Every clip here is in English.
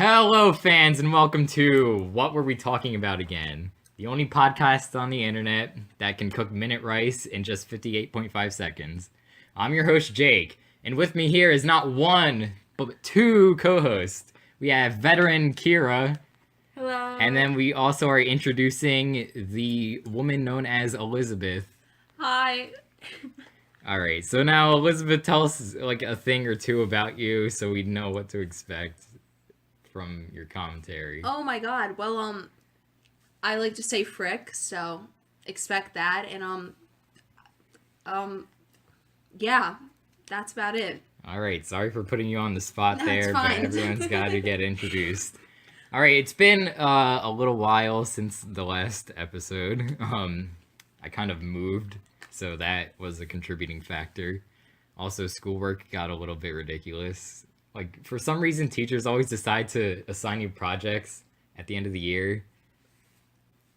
Hello, fans, and welcome to What Were We Talking About Again? The only podcast on the internet that can cook minute rice in just 58.5 seconds. I'm your host, Jake, and with me here is not one, but two co-hosts. We have veteran Kira. Hello. And then we also are introducing the woman known as Elizabeth. Hi. Alright, so now Elizabeth, tell us like a thing or two about you so we know what to expect from your commentary. Oh my god. Well, I like to say frick, so expect that. And, yeah, that's about it. Alright, sorry for putting you on the spot there, but fine. everyone's got to get introduced. Alright, it's been a little while since the last episode. I kind of moved, so that was a contributing factor. Also, schoolwork got a little bit ridiculous. Like, for some reason, teachers always decide to assign you projects at the end of the year.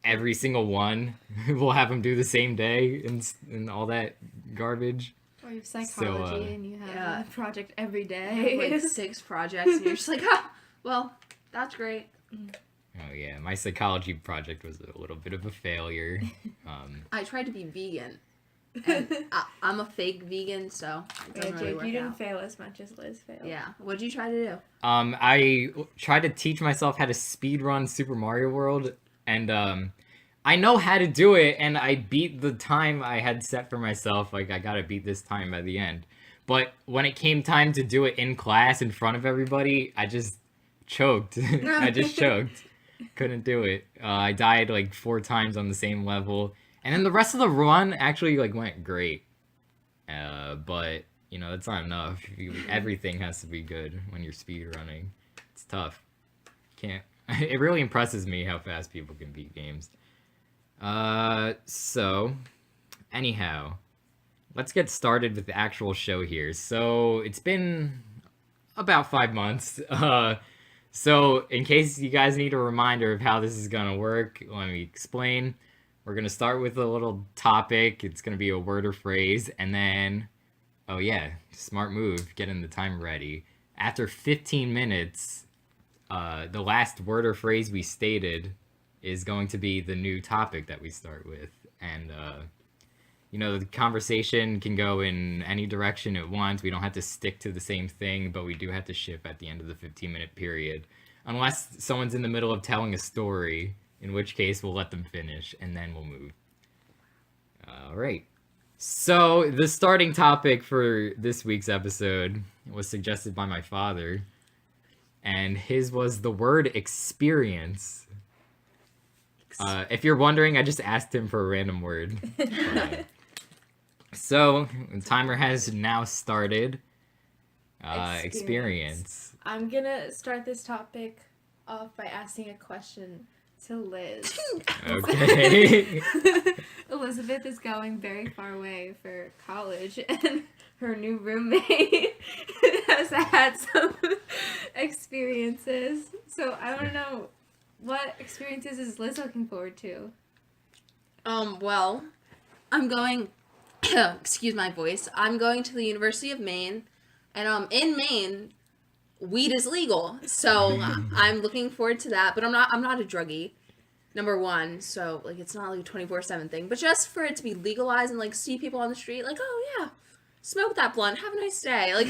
Every single one. We'll have them do the same day and all that garbage. Or you have psychology and you have a project every I day. have, like 6 projects, and you're just like, well, that's great. Oh yeah, my psychology project was a little bit of a failure. I tried to be vegan. And I'm a fake vegan, so it doesn't really Jake, work you didn't out. fail as much as Liz failed. Yeah. What'd you try to do? I tried to teach myself how to speedrun Super Mario World, and I know how to do it, and I beat the time I had set for myself. Like, I gotta beat this time by the end. But when it came time to do it in class in front of everybody, I just choked. I just choked. Couldn't do it. I died like 4 times on the same level. And then the rest of the run actually like went great. But, you know, that's not enough. Everything has to be good when you're speedrunning. It's tough. Can't. It really impresses me how fast people can beat games. So, anyhow, let's get started with the actual show here. So, it's been about 5 months. So, in case you guys need a reminder of how this is gonna work, let me explain. We're gonna start with a little topic. It's gonna be a word or phrase, and then, oh yeah, smart move, getting the time ready. After 15 minutes, the last word or phrase we stated is going to be the new topic that we start with. And, you know, the conversation can go in any direction at once. We don't have to stick to the same thing, but we do have to shift at the end of the 15-minute period. Unless someone's in the middle of telling a story, in which case we'll let them finish, and then we'll move. Alright. So, the starting topic for this week's episode was suggested by my father, and his was the word experience. If you're wondering, I just asked him for a random word. So, the timer has now started. Experience. I'm gonna start this topic off by asking a question to Liz. Okay. Elizabeth is going very far away for college, and her new roommate has had some experiences. So I want to know, what experiences is Liz looking forward to? Well, I'm going, excuse my voice, I'm going to the University of Maine, and, in Maine, weed is legal, so I'm looking forward to that, but I'm not a druggie, number one, so, like, it's not, like, a 24/7 thing, but just for it to be legalized and, like, see people on the street, like, oh, yeah, smoke that blunt, have a nice day, like,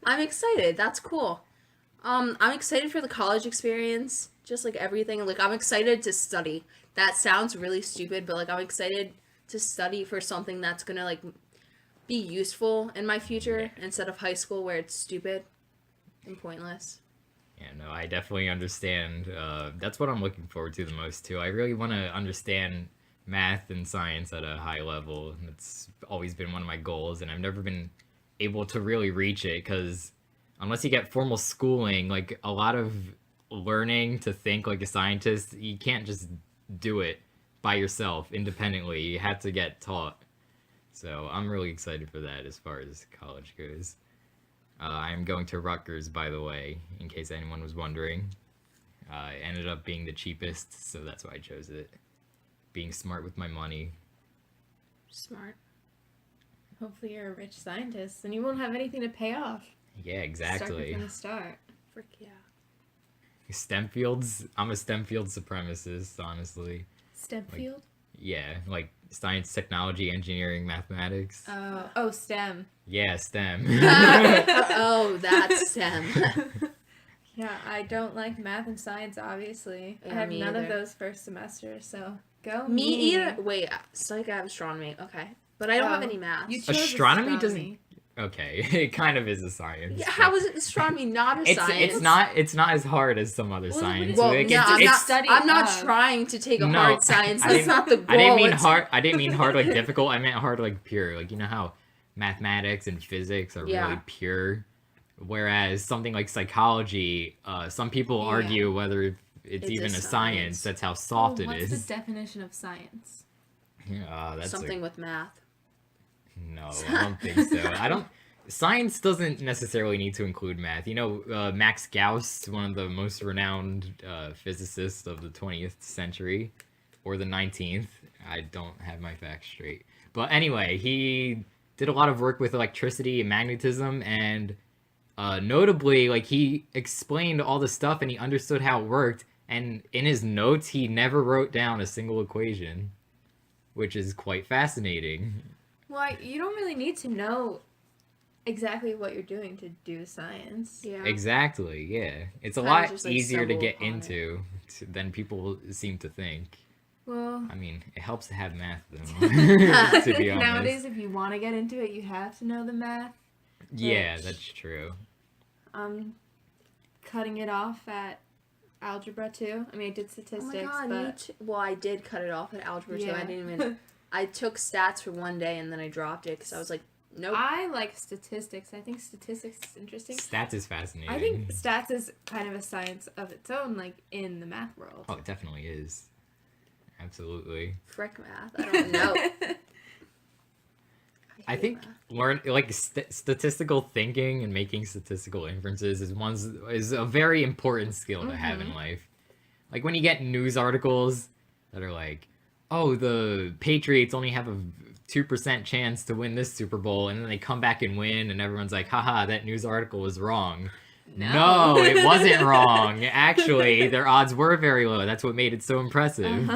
I'm excited, that's cool. I'm excited for the college experience, just, like, everything, like, I'm excited to study. That sounds really stupid, but, like, I'm excited to study for something that's gonna, like, be useful in my future instead of high school where it's stupid and pointless. Yeah, no, I definitely understand. That's what I'm looking forward to the most, too. I really want to understand math and science at a high level. It's always been one of my goals, and I've never been able to really reach it, because unless you get formal schooling, like, a lot of learning to think like a scientist, you can't just do it by yourself, independently. You have to get taught. So I'm really excited for that as far as college goes. I'm going to Rutgers, by the way, in case anyone was wondering. It ended up being the cheapest, so that's why I chose it. Being smart with my money. Smart. Hopefully you're a rich scientist, and you won't have anything to pay off. Yeah, Start exactly. from the start. Frick yeah. STEM fields. I'm a STEM field supremacist, honestly. STEM field? Yeah, like science, technology, engineering, mathematics. Oh, STEM. Yeah, STEM. Oh, that's STEM. Yeah, I don't like math and science, obviously. Yeah, I have me none of either. those first semesters, so go Me either. Wait, psych, I have astronomy. Okay. But I don't have Oh, any math. You chose Astronomy doesn't. Okay, it kind of is a science. Yeah, but how is it astronomy not a science? It's not as hard as some other Well, science. Well, Like, no, it's I'm not trying to take a No, hard science. I That's didn't- not the goal. I didn't mean It's- hard. I didn't mean hard like difficult. I meant hard like pure. Like, you know how mathematics and physics are Yeah. really pure, whereas something like psychology, some people Yeah. argue whether it's It's even a a science. science. That's how soft it What's is. the definition of science? That's Something with math. No, I don't think so. I don't. Science doesn't necessarily need to include math. You know, Max Gauss, one of the most renowned physicists of the 20th century, or the 19th. I don't have my facts straight. But anyway, he did a lot of work with electricity and magnetism, and notably, like, he explained all the stuff and he understood how it worked. And in his notes, he never wrote down a single equation, which is quite fascinating. Well, you don't really need to know exactly what you're doing to do science. Yeah. Exactly, yeah. It's a Kinda lot just, like, easier to stumble get upon it. into than people seem to think. Well, I mean, it helps to have math, though, to be honest. nowadays, if you want to get into it, you have to know the math. Yeah, which- that's true. I'm cutting it off at algebra 2. I mean, I did Oh statistics, my god, me but too. Well, I did cut it off at algebra 2. I Yeah. didn't even. I took stats for one day and then I dropped it because I was like, nope. I like statistics. I think statistics is interesting. Stats is fascinating. I think stats is kind of a science of its own, like in the math world. Oh, it definitely is. Absolutely. Frick math. I don't know. I hate think math. statistical thinking and making statistical inferences is a very important skill to have in life. Like when you get news articles that are like, "Oh, the Patriots only have a 2% chance to win this Super Bowl," and then they come back and win, and everyone's like, "Haha, that news article was wrong." No, it wasn't wrong. Actually, their odds were very low. That's what made it so impressive.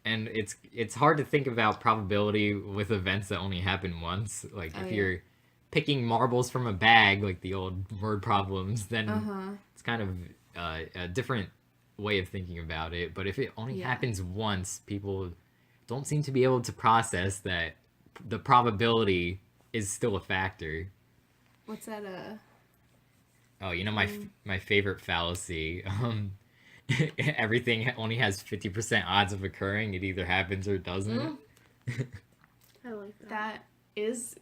And it's hard to think about probability with events that only happen once. Like if you're picking marbles from a bag, like the old word problems, then it's kind of a different way of thinking about it. But if it only happens once, people don't seem to be able to process that the probability is still a factor. What's that? Oh, you know my favorite fallacy. Everything only has 50% odds of occurring. It either happens or doesn't. I like that. That is.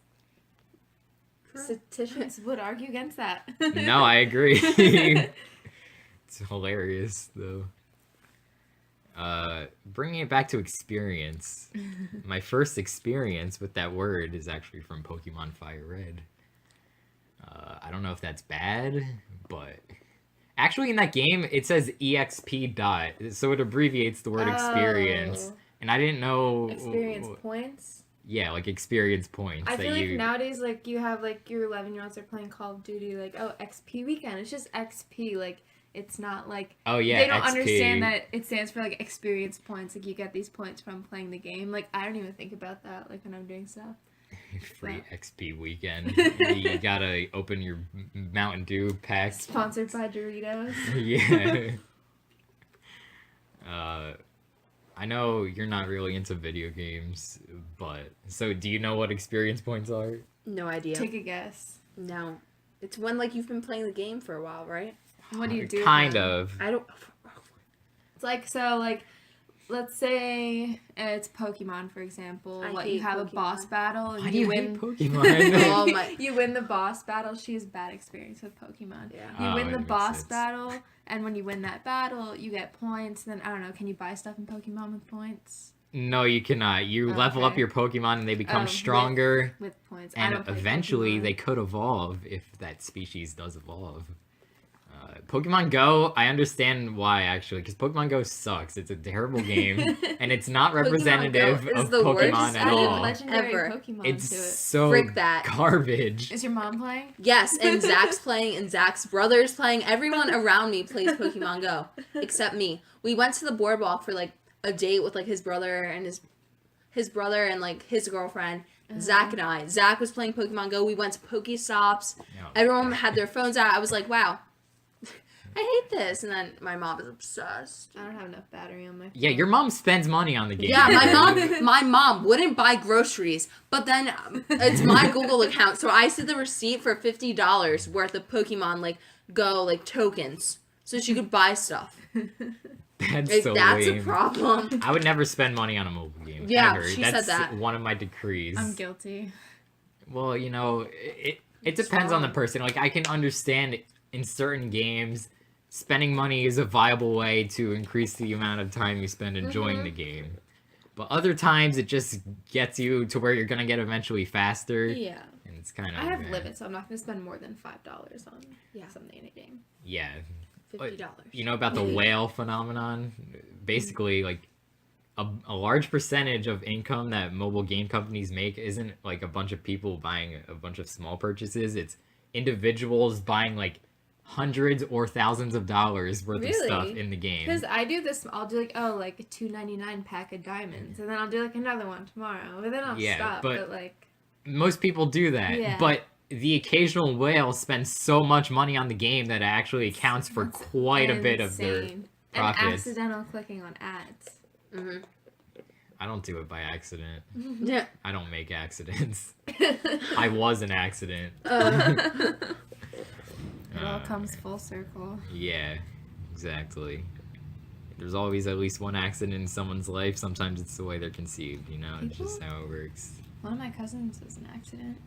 Statisticians would argue against that. No, I agree. It's hilarious, though. Bringing it back to experience. My first experience with that word is actually from Pokemon Fire Red. I don't know if that's bad, but actually in that game it says EXP dot, so it abbreviates the word experience. And I didn't know Experience points. Yeah, like experience points. I that feel like you... nowadays, like you have like your 11-year-olds are playing Call of Duty, like XP weekend. It's just XP. Like it's not like Oh yeah, they don't XP. understand that it stands for like experience points. Like you get these points from playing the game. Like I don't even think about that. Like when I'm doing stuff. Free XP weekend. You gotta open your Mountain Dew pack. Sponsored by Doritos. Yeah. I know you're not really into video games, but so do you know what experience points are? No idea. Take a guess. No. It's when like you've been playing the game for a while, right? What do you do? Kind then? of. I don't. It's like so like. Let's say it's Pokemon, for example. I What hate you have a Pokemon. boss battle and Why do you hate win. Pokemon? Oh my. You win the boss battle. She has bad experience with Pokemon. Yeah. You Oh, win it the makes boss sense. battle, and when you win that battle, you get points. Then I don't know. Can you buy stuff in Pokemon with points? No, you cannot. You level up Okay. your Pokemon and they become with- stronger, With points. I and don't play eventually Pokemon. they could evolve if that species does evolve. Pokemon Go, I understand why, actually, because Pokemon Go sucks. It's a terrible game, and it's not representative Go is of the Pokemon worst at Added all. legendary Ever. Pokemon It's to it. so Frick that. garbage. Is your mom playing? Yes, and Zach's playing, and Zach's brother's playing. Everyone around me plays Pokemon Go, except me. We went to the boardwalk for like a date with like his brother and his brother and like his girlfriend. Zach and I. Zach was playing Pokemon Go. We went to Pokestops. No. Everyone had their phones out. I was like, wow, I hate this. And then my mom is obsessed. I don't have enough battery on my phone. Yeah, your mom spends money on the game. Yeah, my mom wouldn't buy groceries, but then it's my Google account, so I see the receipt for $50 worth of Pokemon like Go like tokens, so she could buy stuff. That's Like, so that's lame. a problem. I would never spend money on a mobile game. Yeah, ever. she That's said that. one of my decrees. I'm guilty. Well, you know, it depends on the person. Like, I can understand in certain games, spending money is a viable way to increase the amount of time you spend enjoying the game. But other times, it just gets you to where you're gonna get eventually faster. Yeah. And it's kind of. I have limits, so I'm not going to spend more than $5 on something in a game. Yeah. $50. You know about the whale phenomenon? Basically, like a large percentage of income that mobile game companies make isn't like a bunch of people buying a bunch of small purchases. It's individuals buying like hundreds or thousands of dollars worth of stuff Really? in the game. Because I do this, I'll do like, like a $2.99 pack of diamonds, and then I'll do like another one tomorrow, but then I'll Yeah, stop. but- But like, Most people do that, Yeah. but the occasional whale spends so much money on the game that it actually accounts for That's quite a bit of their insane. profits. And accidental clicking on ads. Mm-hmm. I don't do it by accident. Yeah. I don't make accidents. I was an accident. It all comes full circle. Yeah, exactly. There's always at least one accident in someone's life. Sometimes it's the way they're conceived, you know? It's just how it works. One of my cousins was an accident.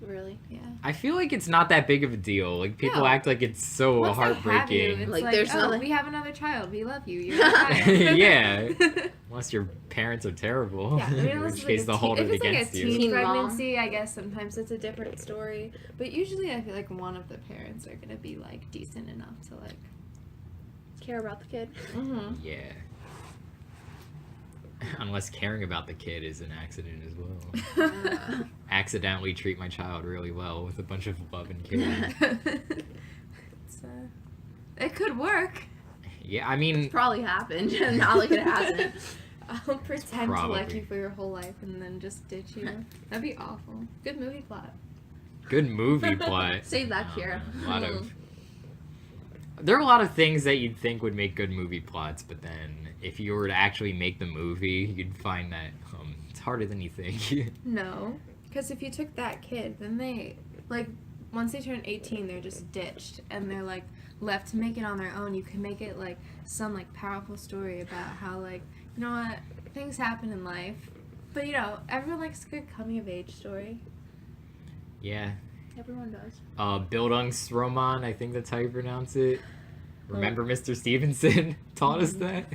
Really? Yeah. I feel like it's not that big of a deal. Like, people No. act like it's so Once they have you, heartbreaking. it's Like, like, there's oh, nothing- we have another child. We love you. You're a child. Yeah. Unless your parents are terrible. Yeah, I mean, in unless which it's case like they'll hold if it it's like a against you. teen Teen mom. pregnancy, I guess sometimes it's a different story. But usually, I feel like one of the parents are gonna be like decent enough to like. Care about the kid. Mm-hmm. Yeah. Unless caring about the kid is an accident as well. Accidentally treat my child really well with a bunch of love and care. It's, it could work. Yeah, I mean, Probably happened. Not like it hasn't. I'll pretend to like Probably. you for your whole life and then just ditch you. That'd be awful. Good movie plot. good movie plot. Save that, Oh, Kira. A lot of. There are a lot of things that you'd think would make good movie plots, but then if you were to actually make the movie, you'd find that it's harder than you think. No, because if you took that kid, then they like once they turn 18, they're just ditched and they're like left to make it on their own. You can make it like some like powerful story about how like you know what things happen in life, but you know everyone likes a good coming of age story. Yeah. Everyone does. Bildungsroman, I think that's how you pronounce it. Remember Mr. Stevenson taught us that?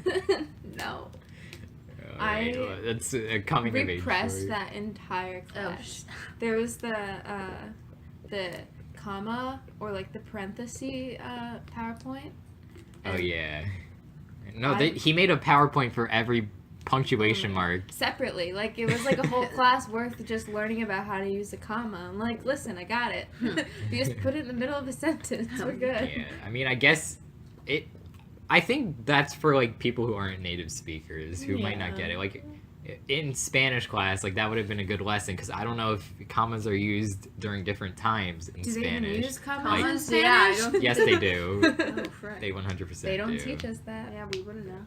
No, Alright, I well, that's a coming of age repressed story. that entire Oh, class. There was the comma or like the parenthesis PowerPoint. Oh and yeah. No, I- he made a PowerPoint for every punctuation mark. Separately, like it was like a whole class worth of just learning about how to use a comma. I'm like, listen, I got it. You just put it in the middle of a sentence. We're good. Yeah, I mean, I guess I think that's for like people who aren't native speakers who might not get it. Like in Spanish class, like that would have been a good lesson because I don't know if commas are used during different times in Do they even Spanish. use commas Like- in Spanish? Yeah, I don't- Yes, they do. Oh, frick. They 100% They don't do. teach us that. Yeah, we wouldn't know.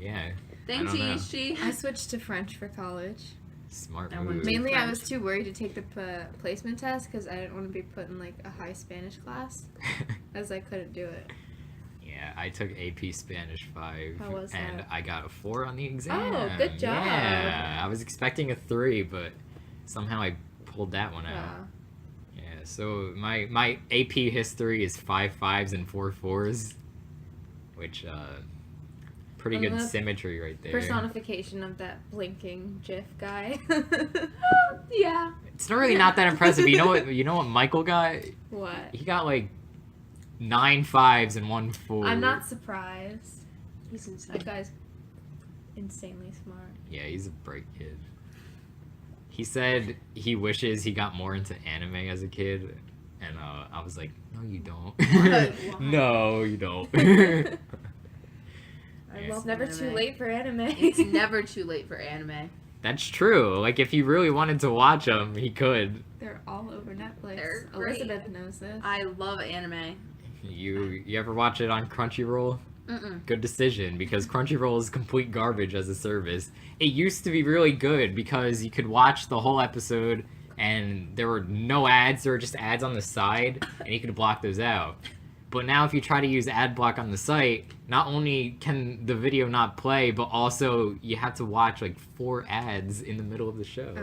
Yeah, Thanks, don't know. Ishi. I switched to French for college. smart I went move. Mainly, I French. was too worried to take the placement test because I didn't want to be put in like a high Spanish class, as I couldn't do it. Yeah, I took AP Spanish 5 How was and that? I got a 4 on the exam. Oh, good job. Yeah, I was expecting a 3, but somehow I pulled that one out. Wow. Yeah, so my AP history is 5 5s and 4 4s, which pretty I'm good the symmetry right there. Personification of that blinking GIF guy. Yeah. It's not really not that impressive. You know what Michael got? What? He got like 9 5s and 1 4. I'm not surprised. He's insane. That guy's insanely smart. Yeah, he's a bright kid. He said he wishes he got more into anime as a kid, and I was like, no, you don't. Why? No, you don't. I It's love never anime. too late for anime. It's never too late for anime. That's true. Like, if he really wanted to watch them, he could. They're all over Netflix. They're great. Elizabeth knows this. I love anime. You ever watch it on Crunchyroll? Mm-mm. Good decision, because Crunchyroll is complete garbage as a service. It used to be really good because you could watch the whole episode and there were no ads, there were just ads on the side, and you could block those out. But now if you try to use ad block on the site, not only can the video not play, but also you have to watch like 4 ads in the middle of the show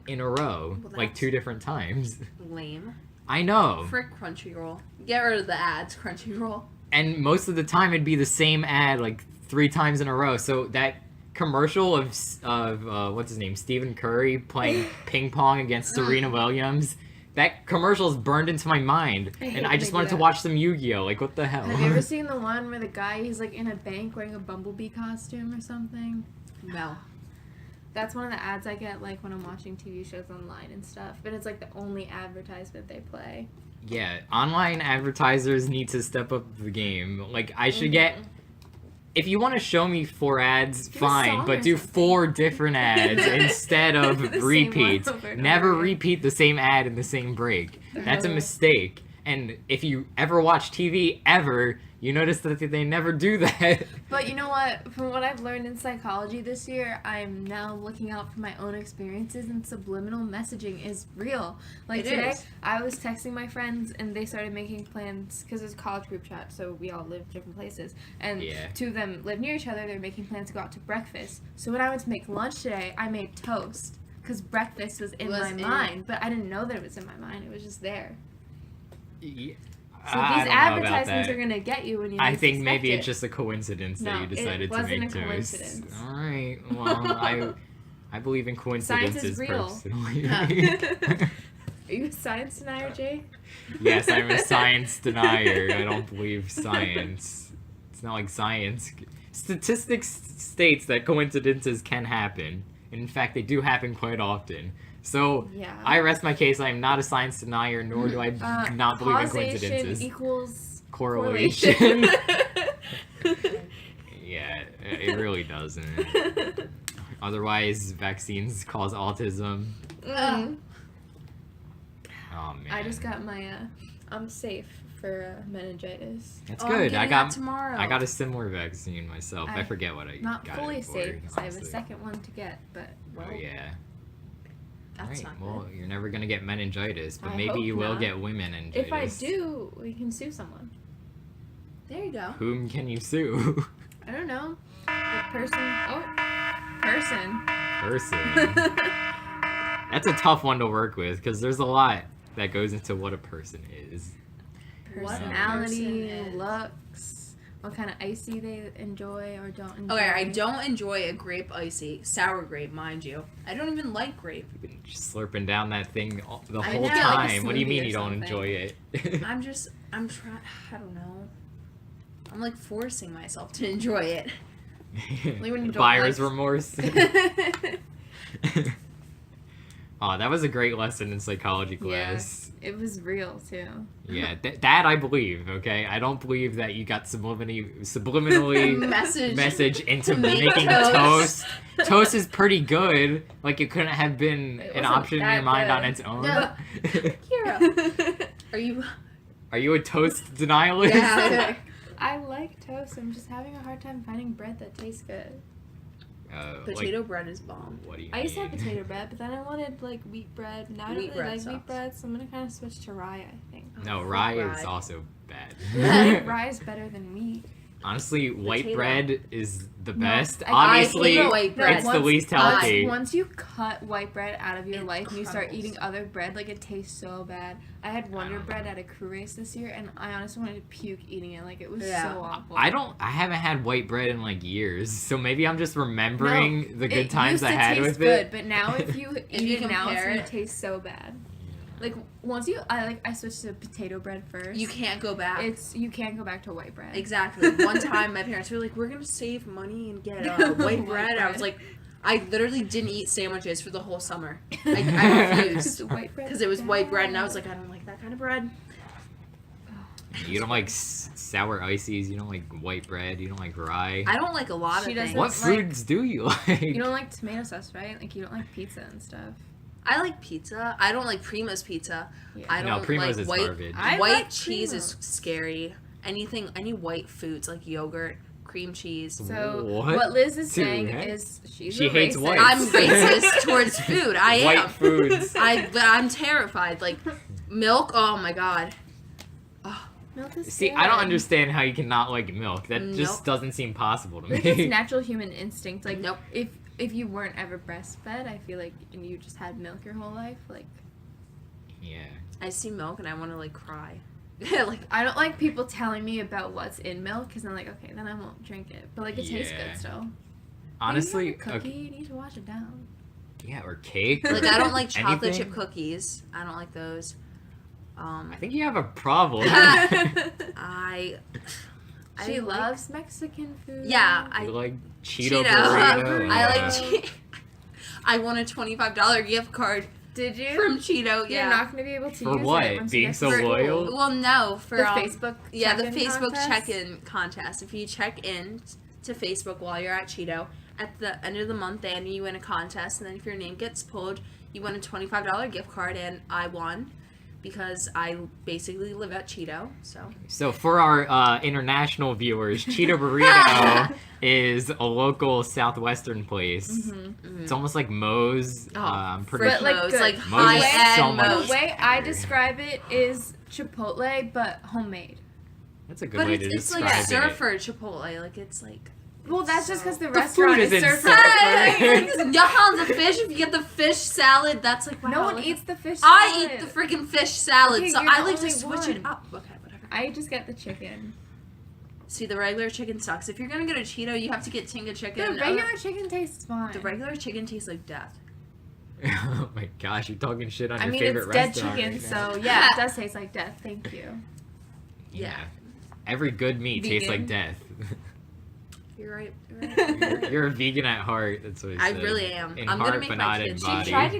in a row, Well, like that's- 2 different times. Lame. I know. Frick Crunchyroll. Get rid of the ads, Crunchyroll. And most of the time it'd be the same ad like 3 times in a row. So that commercial of what's his name, Stephen Curry playing ping pong against Serena Williams, that commercial's burned into my mind, I hate and I when just they wanted do to that. watch some Yu-Gi-Oh. Like, what the hell? Have you ever seen the one where the guy, he's like in a bank wearing a bumblebee costume or something? No. That's one of the ads I get like when I'm watching TV shows online and stuff. But it's like the only advertisement they play. Yeah, online advertisers need to step up the game. Like, I should get. If you want to show me 4 ads, Get a fine, song but or do something. 4 different ads instead of The same one repeats. over and Never over. repeat the same ad in the same break. That's a Oh. mistake. And if you ever watch TV ever, you notice that they never do that. But you know what? From what I've learned in psychology this year, I'm now looking out for my own experiences, and subliminal messaging is real. Like It today, is. I was texting my friends, and they started making plans because it's a college group chat, so we all live different places. And Yeah. 2 of them live near each other. They're making plans to go out to breakfast. So when I went to make lunch today, I made toast because breakfast was in my mind, but I didn't know that it was in my mind. It was just there. Yeah. So I these don't know about advertisements that. are gonna get you when you. I least think maybe expect it's it. just a coincidence that No, you it decided to wasn't make a toast. coincidence. All right. Well, I believe in coincidences real. personally. Are you a science denier, Jay? Yes, I'm a science denier. I don't believe science. It's not like science. Statistics states that coincidences can happen. And in fact, they do happen quite often. So Yeah. I rest my case. I am not a science denier, nor do I not believe in Causation coincidences. equals Correlation. Yeah, it really doesn't. Otherwise, vaccines cause autism. Mm. Oh man, I just got my. I'm safe for meningitis. That's Oh, I'm good. getting that tomorrow. I got a similar vaccine myself. I I- forget what I Not got fully it for, safe because I have a honestly. second one to get, but Oh yeah. That's Right. not Well, good. you're never gonna get meningitis, but I maybe hope you will not. get meningitis. if I do, we can sue someone. There you go. Whom can you sue? I don't know. The person. Oh, person. Person. That's a tough one to work with because there's a lot that goes into what a person is. What Personality, person is- looks, what kind of icy they enjoy or don't enjoy. Okay, I don't enjoy a grape icy. Sour grape, mind you. I don't even like grape. You've been just slurping down that thing the I whole know, like a time. What do you smoothie mean or you don't something. enjoy it? I'm trying, I don't know. I'm like forcing myself to enjoy it. Only when you don't Buyer's like- remorse. Oh, that was a great lesson in psychology class. It was real too. Yeah, that I believe, okay? I don't believe that you got subliminally message into to make making toast. toast. Toast is pretty good. Like, it couldn't have been It an wasn't option in that your mind on good. its own. No. Kira, are you? Are you a toast denialist? Yeah. I like toast. I'm just having a hard time finding bread that tastes good. Potato bread is bomb. What do you I used to have mean? potato bread, but then I wanted like wheat bread. Now I don't Wheat really bread like sucks. wheat bread, so I'm gonna kind of switch to rye. I think. No, Oh, rye fuck is rye. also bad. I think rye is better than wheat. Honestly, white Potato. bread is the No, best. I Obviously, hate white bread. it's the least healthy. Once you cut white bread out of your It life and you start crumbles. eating other bread, like it tastes so bad. I had Wonder don't Bread at a crew race this year, and I honestly wanted to puke eating it. Like it was Yeah. so awful. I haven't had white bread in like years, so maybe I'm just remembering the good It times used I to had taste with good, it. but now if you If eat you it now, it's compare gonna it- taste so bad. Like once I switched to potato bread first. You can't go back. You can't go back to white bread. Exactly. One time, my parents were like, "We're gonna save money and get white bread." I was like, I literally didn't eat sandwiches for the whole summer. I refused because it was white bread, and I was like, I don't like that kind of bread. You don't like sour ices. You don't like white bread. You don't like rye. I don't like a lot of things. What foods do you like? You don't like tomato sauce, right? Like you don't like pizza and stuff. I like pizza. I don't like Primo's pizza. Yeah. I don't Primo's like is white. garbage. I White like cheese Primo. is scary. Any white foods like yogurt, cream cheese. So What? Liz is Dude, saying heck? is She a hates racist. whites. I'm racist towards food. I White am. foods. But I'm terrified. Like most. Oh my god. Milk is See, good. I don't understand how you cannot like milk. That just Nope. doesn't seem possible to I think it's me. natural human instinct. Like Nope. if you weren't ever breastfed, I feel like and you just had milk your whole life, like Yeah. I see milk and I want to like cry. Like I don't like people telling me about what's in milk because I'm like, okay, then I won't drink it. But like it tastes Yeah. good still. Honestly, Maybe not a cookie, you need to wash it down. yeah, or cake. like I don't like chocolate Anything. chip cookies. I don't like those. I think you have a problem. I She like- loves Mexican food. Yeah, You I like Cheeto, Cheeto. burrito. I Yeah. like I won a $25 gift card Did you? from Cheeto. You're Yeah. not gonna be able to For use what? it once you Being get so to school. loyal? Well, no, for The Facebook. yeah, the check-in Facebook contest? check-in contest. If you check in to Facebook while you're at Cheeto, at the end of the month, they enter you in a contest, and then if your name gets pulled, you win a $25 gift card, and I won because I basically live at Cheeto. So for our international viewers, Cheeto Burrito is a local southwestern place. Mm-hmm. It's almost like Moe's. Oh, I'm pretty French But, like, Moe's, good. like Moe's is high so end much Moe's. The way I better. describe it is Chipotle, but homemade. That's a good But way it's, to it's describe like it. surfer Chipotle. Like it's like. Well, that's just because the The restaurant food is isn't served. surfer. Yeah, the fish. If you get the fish salad, that's like wow. No one like, eats the fish. I salad. eat the freaking fish salad, Okay, so you're I the like to only switch it one. up. Okay, whatever. I just get the chicken. See, the regular chicken sucks. If you're gonna get a Cheeto, you have to get Tinga chicken. The regular chicken tastes fine. The regular chicken tastes like death. Oh my gosh, you're talking shit on I your mean, favorite it's dead restaurant chicken, right now. so yeah, it does taste like death. Thank you. Yeah. Every good meat tastes like Vegan. death. You're right. You're right. You're a vegan at heart. That's what I said. really am. In I'm heart, gonna make but my not kids- in She body. She tried to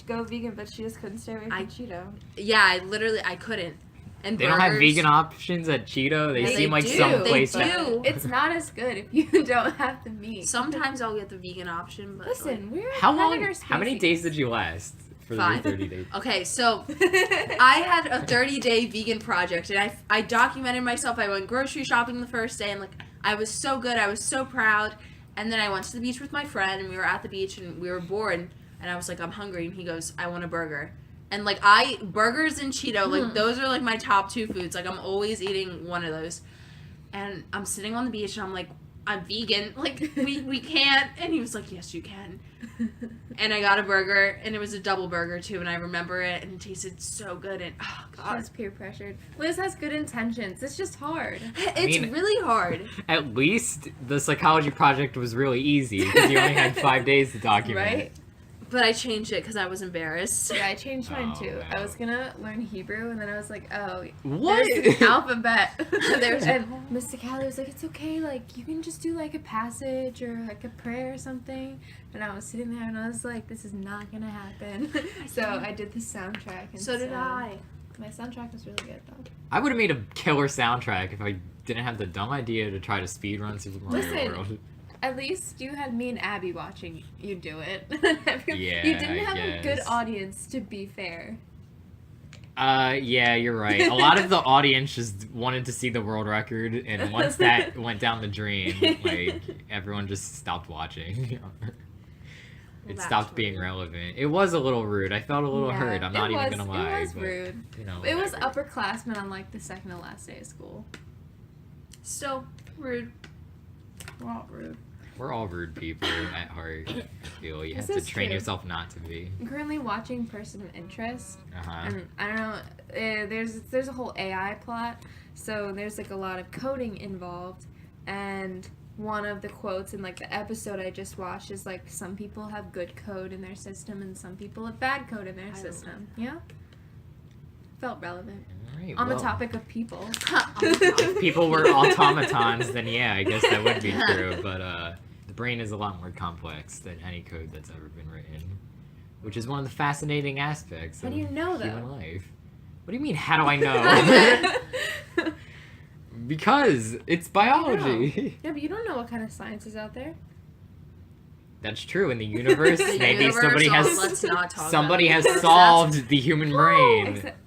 go vegan, but she just couldn't stay away from I- Cheeto. Yeah, I couldn't. And They don't have burgers- vegan options at Cheeto. They They seem like do. some They place do. that. It's not as good if you don't have the meat. Sometimes I'll get the vegan option, but Listen, we're How having long? our How many species. days did you last for the 5. 30 days? okay, so I had a 30-day vegan project, and I documented myself. I went grocery shopping the first day, and like I was so good. I was so proud. And then I went to the beach with my friend, and we were at the beach, and we were bored. And I was like, I'm hungry, and he goes, I want a burger. And like burgers and Cheeto, like those are like my top 2 foods. Like I'm always eating one of those. And I'm sitting on the beach, and I'm like, I'm vegan. Like we can't. And he was like, yes, you can. And I got a burger, and it was a double burger too, and I remember it, and it tasted so good, and oh She god, was peer pressured. Liz has good intentions. It's just hard. it's mean- really hard. At least the psychology project was really easy because you only had 5 days to document. Right? But I changed it because I was embarrassed. Yeah, I changed mine Oh, too. wow. I was gonna learn Hebrew, and then I was like, oh, What? there's an alphabet. There's- and Mr. Callie was like, it's okay, like, you can just do, like, a passage or, like, a prayer or something. And I was sitting there, and I was like, this is not gonna happen. So I did the soundtrack instead. So did I. My soundtrack was really good, though. I would have made a killer soundtrack if I didn't have the dumb idea to try to speedrun Super Mario Listen. World. At least you had me and Abby watching you do it. Yeah, You didn't I have a good guess. audience, to be fair. Yeah, you're right. A lot of the audience just wanted to see the world record, and once that went down the drain, like, everyone just stopped watching. It That's stopped being rude. relevant. It was a little rude. I felt a little Yeah, hurt. I'm not even gonna lie. It was but, rude. You know, It was whatever. upperclassmen on, like, the second to last day of school. Still rude. We're all rude. We're all rude people at heart. I feel you have This to is train true. yourself not to be. I'm currently watching Person of Interest, Uh-huh. and I don't know. There's a whole AI plot, so there's like a lot of coding involved, and one of the quotes in like the episode I just watched is like some people have good code in their system and some people have bad code in their don't system. Yeah. Felt relevant. Alright, On the well, topic of people. if people were automatons, then yeah, I guess that would be true. But the brain is a lot more complex than any code that's ever been written, which is one of the fascinating aspects How of do you know, human though? life. What do you mean, how do I know? Because it's biology. Yeah, but you don't know what kind of science is out there. That's true. In the universe, The maybe universe, somebody let's has not talk somebody about has the universe. solved the human brain. Except,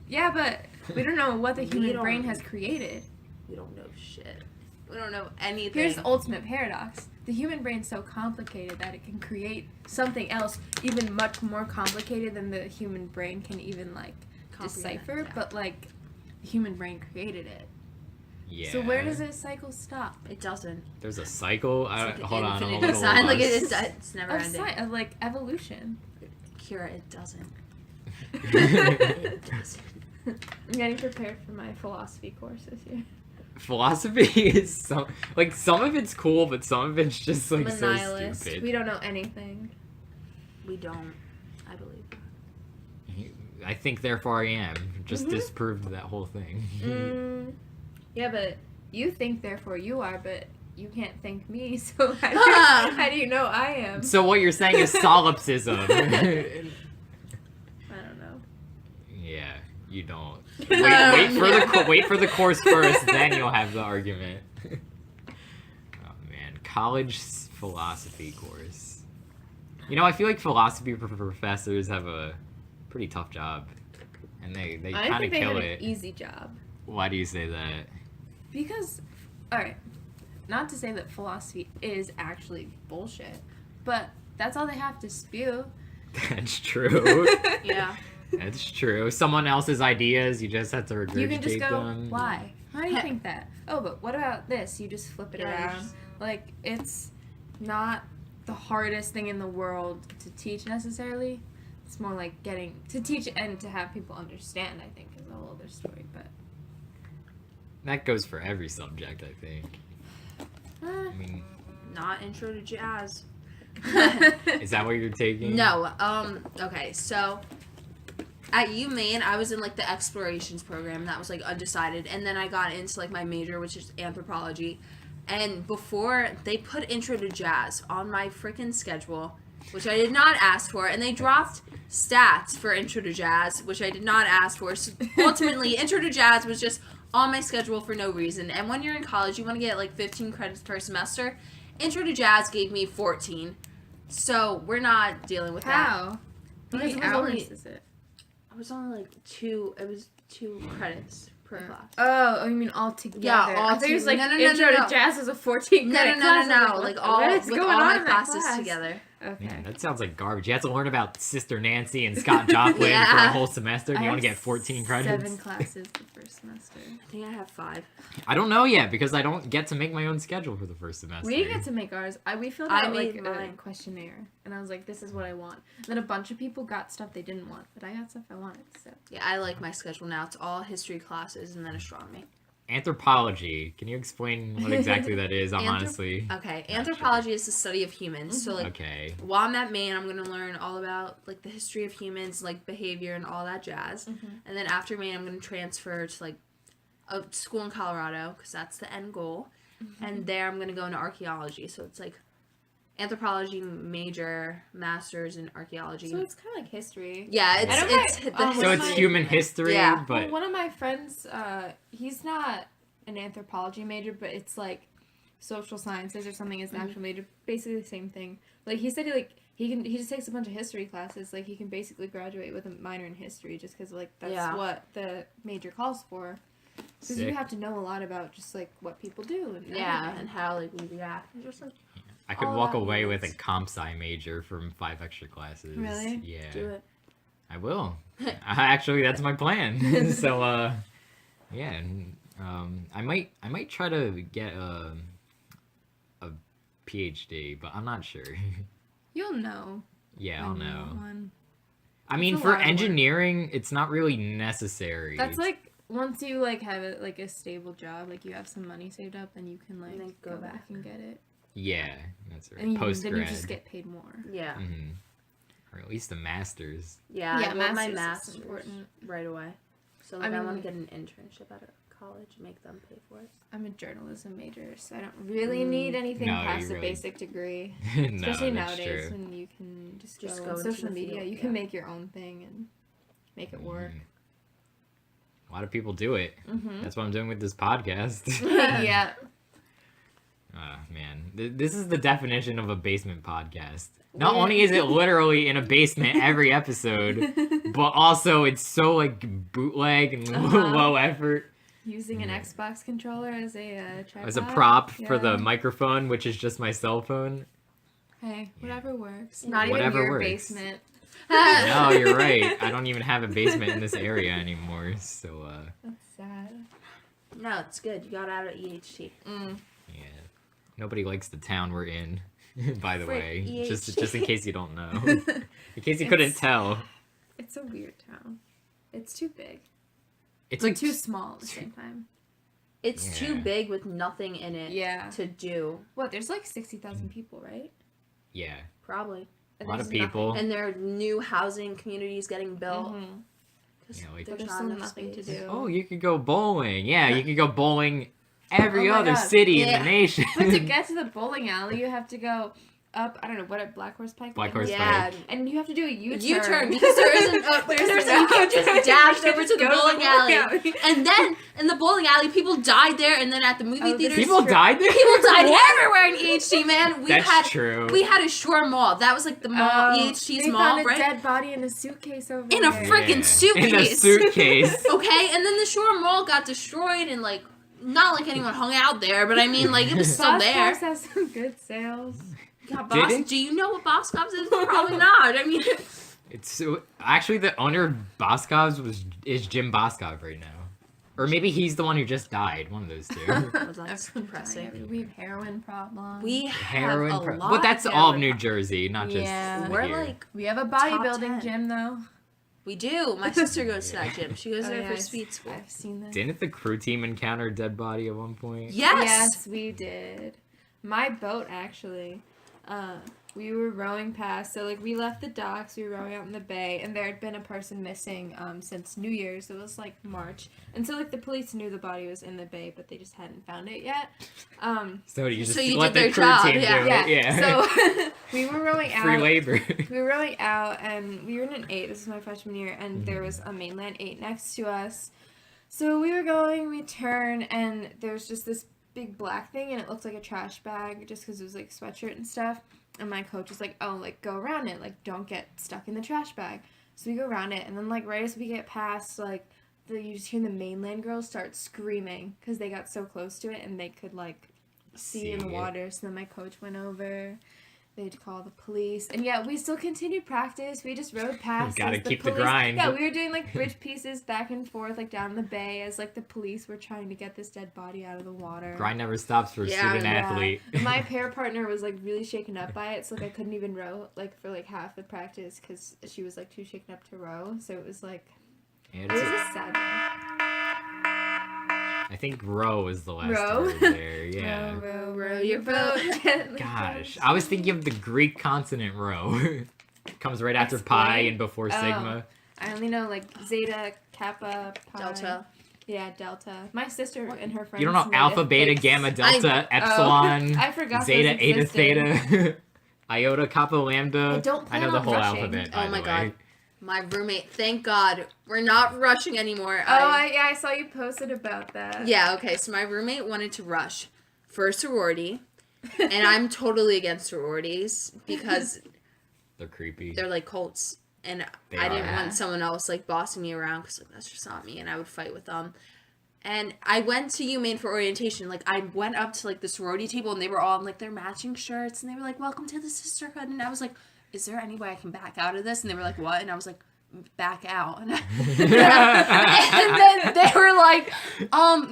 yeah, but we don't know what the We human don't- brain has created. We don't know shit. We don't know anything. Here's the ultimate paradox. The human brain's so complicated that it can create something else even much more complicated than the human brain can even, like, decipher. yeah. But, like, the human brain created it. Yeah. So where does this cycle stop? It doesn't. There's a cycle. It's like an Hold on, I'm a infinity little sign. Like lost. it's never ending. Of like, evolution. Kira, it doesn't. I'm getting prepared for my philosophy course this year. Philosophy is some of it's cool, but some of it's just like I'm a so nihilist. stupid. We don't know anything. We don't. I believe. I think, therefore I am. Just Mhm. disproved that whole thing. Yeah, but you think, therefore you are, but you can't thank me, so how do you know I am? So what you're saying is solipsism. I don't know. Yeah, you don't. Wait for the course first, then you'll have the argument. Oh man, college philosophy course. You know, I feel like philosophy professors have a pretty tough job, and they I kind think of they kill have it. an easy job. Why do you say that? Because, alright, not to say that philosophy is actually bullshit, but that's all they have to spew. That's true. Yeah. That's true. Someone else's ideas, you just have to regurgitate You can just go, them. why? Why do you think that? Oh, but what about this? You just flip it Yeah, you around. just- Like, it's not the hardest thing in the world to teach necessarily. It's more like getting to teach and to have people understand, I think, is a whole other story. But That goes for every subject, I think. I mean, Not intro to jazz. is that what you're taking? No. Okay. So at UMaine, I was in like the explorations program, and that was like undecided. And then I got into like my major, which is anthropology. And before they put intro to jazz on my freaking schedule, which I did not ask for, and they dropped stats for intro to jazz, which I did not ask for. So ultimately, intro to jazz was just on my schedule for no reason. And when you're in college, you want to get like 15 credits per semester. Intro to jazz gave me 14. So we're not dealing with that. how? Because How it many was hours only- is it? It was only like two credits per class. Oh, you mean all together? Yeah, all I thought it was like no, intro no. to jazz is a 14 No, credit no, class. no, I no, was no. like, Like all what is with going all on my in that classes class? together. Okay. Man, that sounds like garbage. You have to learn about Sister Nancy and Scott Joplin for a Yeah. whole semester, and I you want to have get 14 credits? 7 classes the first semester. I think I have 5. I don't know yet because I don't get to make my own schedule for the first semester. We didn't get to make ours. We filled I out like made a mine. questionnaire, and I was like, "This is what I want." And then a bunch of people got stuff they didn't want, but I got stuff I wanted. So Yeah, I like my schedule now. It's all history classes and then astronomy. Anthropology. Can you explain what exactly that is? I'm Anthrop- honestly. Okay, Not anthropology is the study of humans. So like Okay. while I'm at Maine, I'm gonna learn all about like the history of humans, like behavior and all that jazz. And then after Maine, I'm gonna transfer to like a school in Colorado because that's the end goal. And there, I'm gonna go into archaeology. So it's like anthropology major, masters in archaeology. it's kind of like history. Yeah, I don't it's know, the one So of it's my- human history, Yeah. but Well, one of my friends, he's not an anthropology major, but it's like social sciences or something is an actual major. Basically the same thing. Like he said, he just takes a bunch of history classes. Like he can basically graduate with a minor in history just because like that's Yeah. what the major calls for. Because you Sick. have to know a lot about just like what people do and yeah, everything. and how like we react. It's just like I could all walk about away with a humans. comp sci major from 5 extra classes. Really? Yeah. do it. I will. Actually, that's my plan. So, yeah, and, I might try to get a PhD, but I'm not sure. You'll know. Yeah, I'll when you know. want one. I mean, a for lot of work. engineering, it's not really necessary. That's like once you like have it like a stable job, like you have some money saved up, then you can like And then go go back back. and get it, Yeah, that's right. and you, Post then grad. you just get paid more. Yeah. Or at least a master's. Yeah, Yeah, I want my master's is master's important. right away. So I I mean- want to get an internship at a college, make them pay for it. I'm a journalism major, so I don't really need anything No, past you a really- basic degree. No, Especially that's nowadays true. when you can just Just go go on into social the media. field, You yeah. can make your own thing and make it work. A lot of people do it. Mm-hmm. That's what I'm doing with this podcast. Yeah. Man, this is the definition of a basement podcast. Not only is it literally in a basement every episode, but also it's so like bootleg and low effort. Using an Xbox controller as a tripod. As a prop for the Yeah. microphone, which is just my cell phone. Hey, whatever works. Yeah. Not Whatever even your works. basement. No, you're right. I don't even have a basement in this area anymore. So, That's sad. No, it's good. You got out of EHT. yeah. Nobody likes the town we're in, by the Frick, way. Just EHT. in case you don't know. In case you couldn't It's- tell. It's a weird town. It's too big. It's like Too small at the same time. It's too Yeah. big with nothing in it Yeah. to do. What? There's like 60,000 people, right? Yeah. Probably. A And lot of there's people. And there are new housing communities getting built. Mhm. 'Cause Yeah, like- there's There's not still enough nothing to space. do. Oh, you could go bowling. Yeah, you could go bowling every Oh my other God. city in Yeah. the nation. But to get to the bowling alley, you have to go up, I don't know, what at Black Horse Pike? Black Horse Yeah, And you have to do a U-turn. U-turn because there isn't. You can't just dash over to the bowling alley. And then in the bowling alley, people died there. And then at the movie Oh, theaters, People died there? people died everywhere in EHT. Man, That's true. We had a shore mall. That was like the mall, EHT's they mall, found a right? dead body in a suitcase over In a there. freaking In a suitcase. suitcase. Okay, and then the shore mall got destroyed and like. Not like anyone hung out there, but I mean, like, it was still Boss there. House has some good sales. Yeah, Did Boss, it? do you know what Boss Cops is? Probably not. I mean, It's so, actually the owner of Boscov's is Jim Boscov right now. Or maybe he's the one who just died. One of those two. that's depressing. We have heroin problems. We Heroin, have a lot but that's of all of heroin New Jersey, not just Yeah. We're here. like, We have a Top bodybuilding 10. gym though. we do. My sister goes to that gym. She goes Oh, there yeah, for I've- speed school. I've seen that. Didn't the crew team encounter a dead body at one point? Yes. we did. My boat actually. We were rowing past, so like we left the docks, we were rowing out in the bay, and there had been a person missing since New Year's. It was like March, and so like the police knew the body was in the bay, but they just hadn't found it yet. So you just So you let did the their crew job, team yeah. do it. Yeah. So we were rowing out. Free labor. We were rowing out, and we were in an 8. This was my freshman year, and there Mm-hmm. was a mainland 8 next to us. So we were going, we turn, and there's just this big black thing, and it looked like a trash bag just because it was like sweatshirt and stuff. And my coach was like, oh, like, go around it. Like, don't get stuck in the trash bag. So we go around it, and then, like, right as we get past, like, you just hear the mainland girls start screaming because they got so close to it, and they could, like, see in the See it. water. So then my coach went over. They'd call the police. And yeah, we still continued practice. We just rode past. Gotta as keep the police- grind. Yeah, we were doing, like, bridge pieces back and forth, like, down the bay as, like, the police were trying to get this dead body out of the water. Grind never stops for a Yeah, student yeah. athlete. My pair partner was like really shaken up by it, so like I couldn't even row like for like half the practice because she was like too shaken up to row. So it was like And it was a sad day. I think row is the last Row? word there. Yeah. Row your boat. Gosh, I was thinking of the Greek consonant rho. Comes right after pi Explain. and before Oh. sigma. I only know like zeta, kappa, pi. Delta. Yeah, delta. My sister and her friends. You don't know made alpha, it. beta, It's- gamma, delta, Oh, epsilon, I forgot zeta, those eta, existed. theta, iota, kappa, lambda. I don't I plan know the on whole rushing. alphabet. Oh By my the God. way. My roommate, thank God, we're not rushing anymore. I saw you posted about that. Yeah, okay, so my roommate wanted to rush for a sorority, and I'm totally against sororities because They're creepy. they're like cults, and They I didn't are. want someone else like bossing me around because like that's just not me, and I would fight with them. And I went to UMaine for orientation. Like I went up to like the sorority table, and they were all in like their matching shirts, and they were like, "Welcome to the sisterhood," and I was like, "Is there any way I can back out of this?" And they were like, "What?" And I was like, "Back out." And, and then they were like,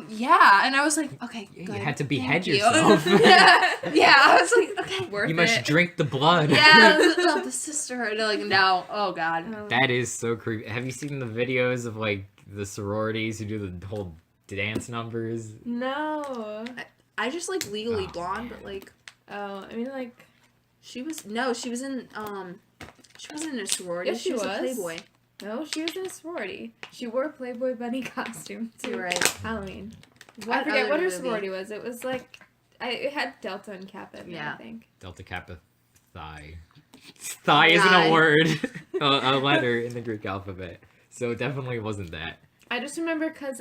yeah. And I was like, "Okay, You good. had to Thank behead you." yourself. yeah, I was like, "Okay, worth You must it." drink the blood. Yeah, the sisterhood. Like, no. Oh, God. That is so creepy. Have you seen the videos of like the sororities who do the whole dance numbers? No. I just like Legally Oh, Blonde, man. but like Oh, I mean like. she was in a sorority. Yes, she was a was. Playboy. No, she was in a sorority. She wore a Playboy bunny costume to You're right. Halloween. What I forget other what her movie? sorority was. It was like, it had Delta and Kappa in there, Yeah. I think. Delta Kappa Thigh. Thigh isn't Thigh. a word. A letter in the Greek alphabet. So it definitely wasn't that. I just remember because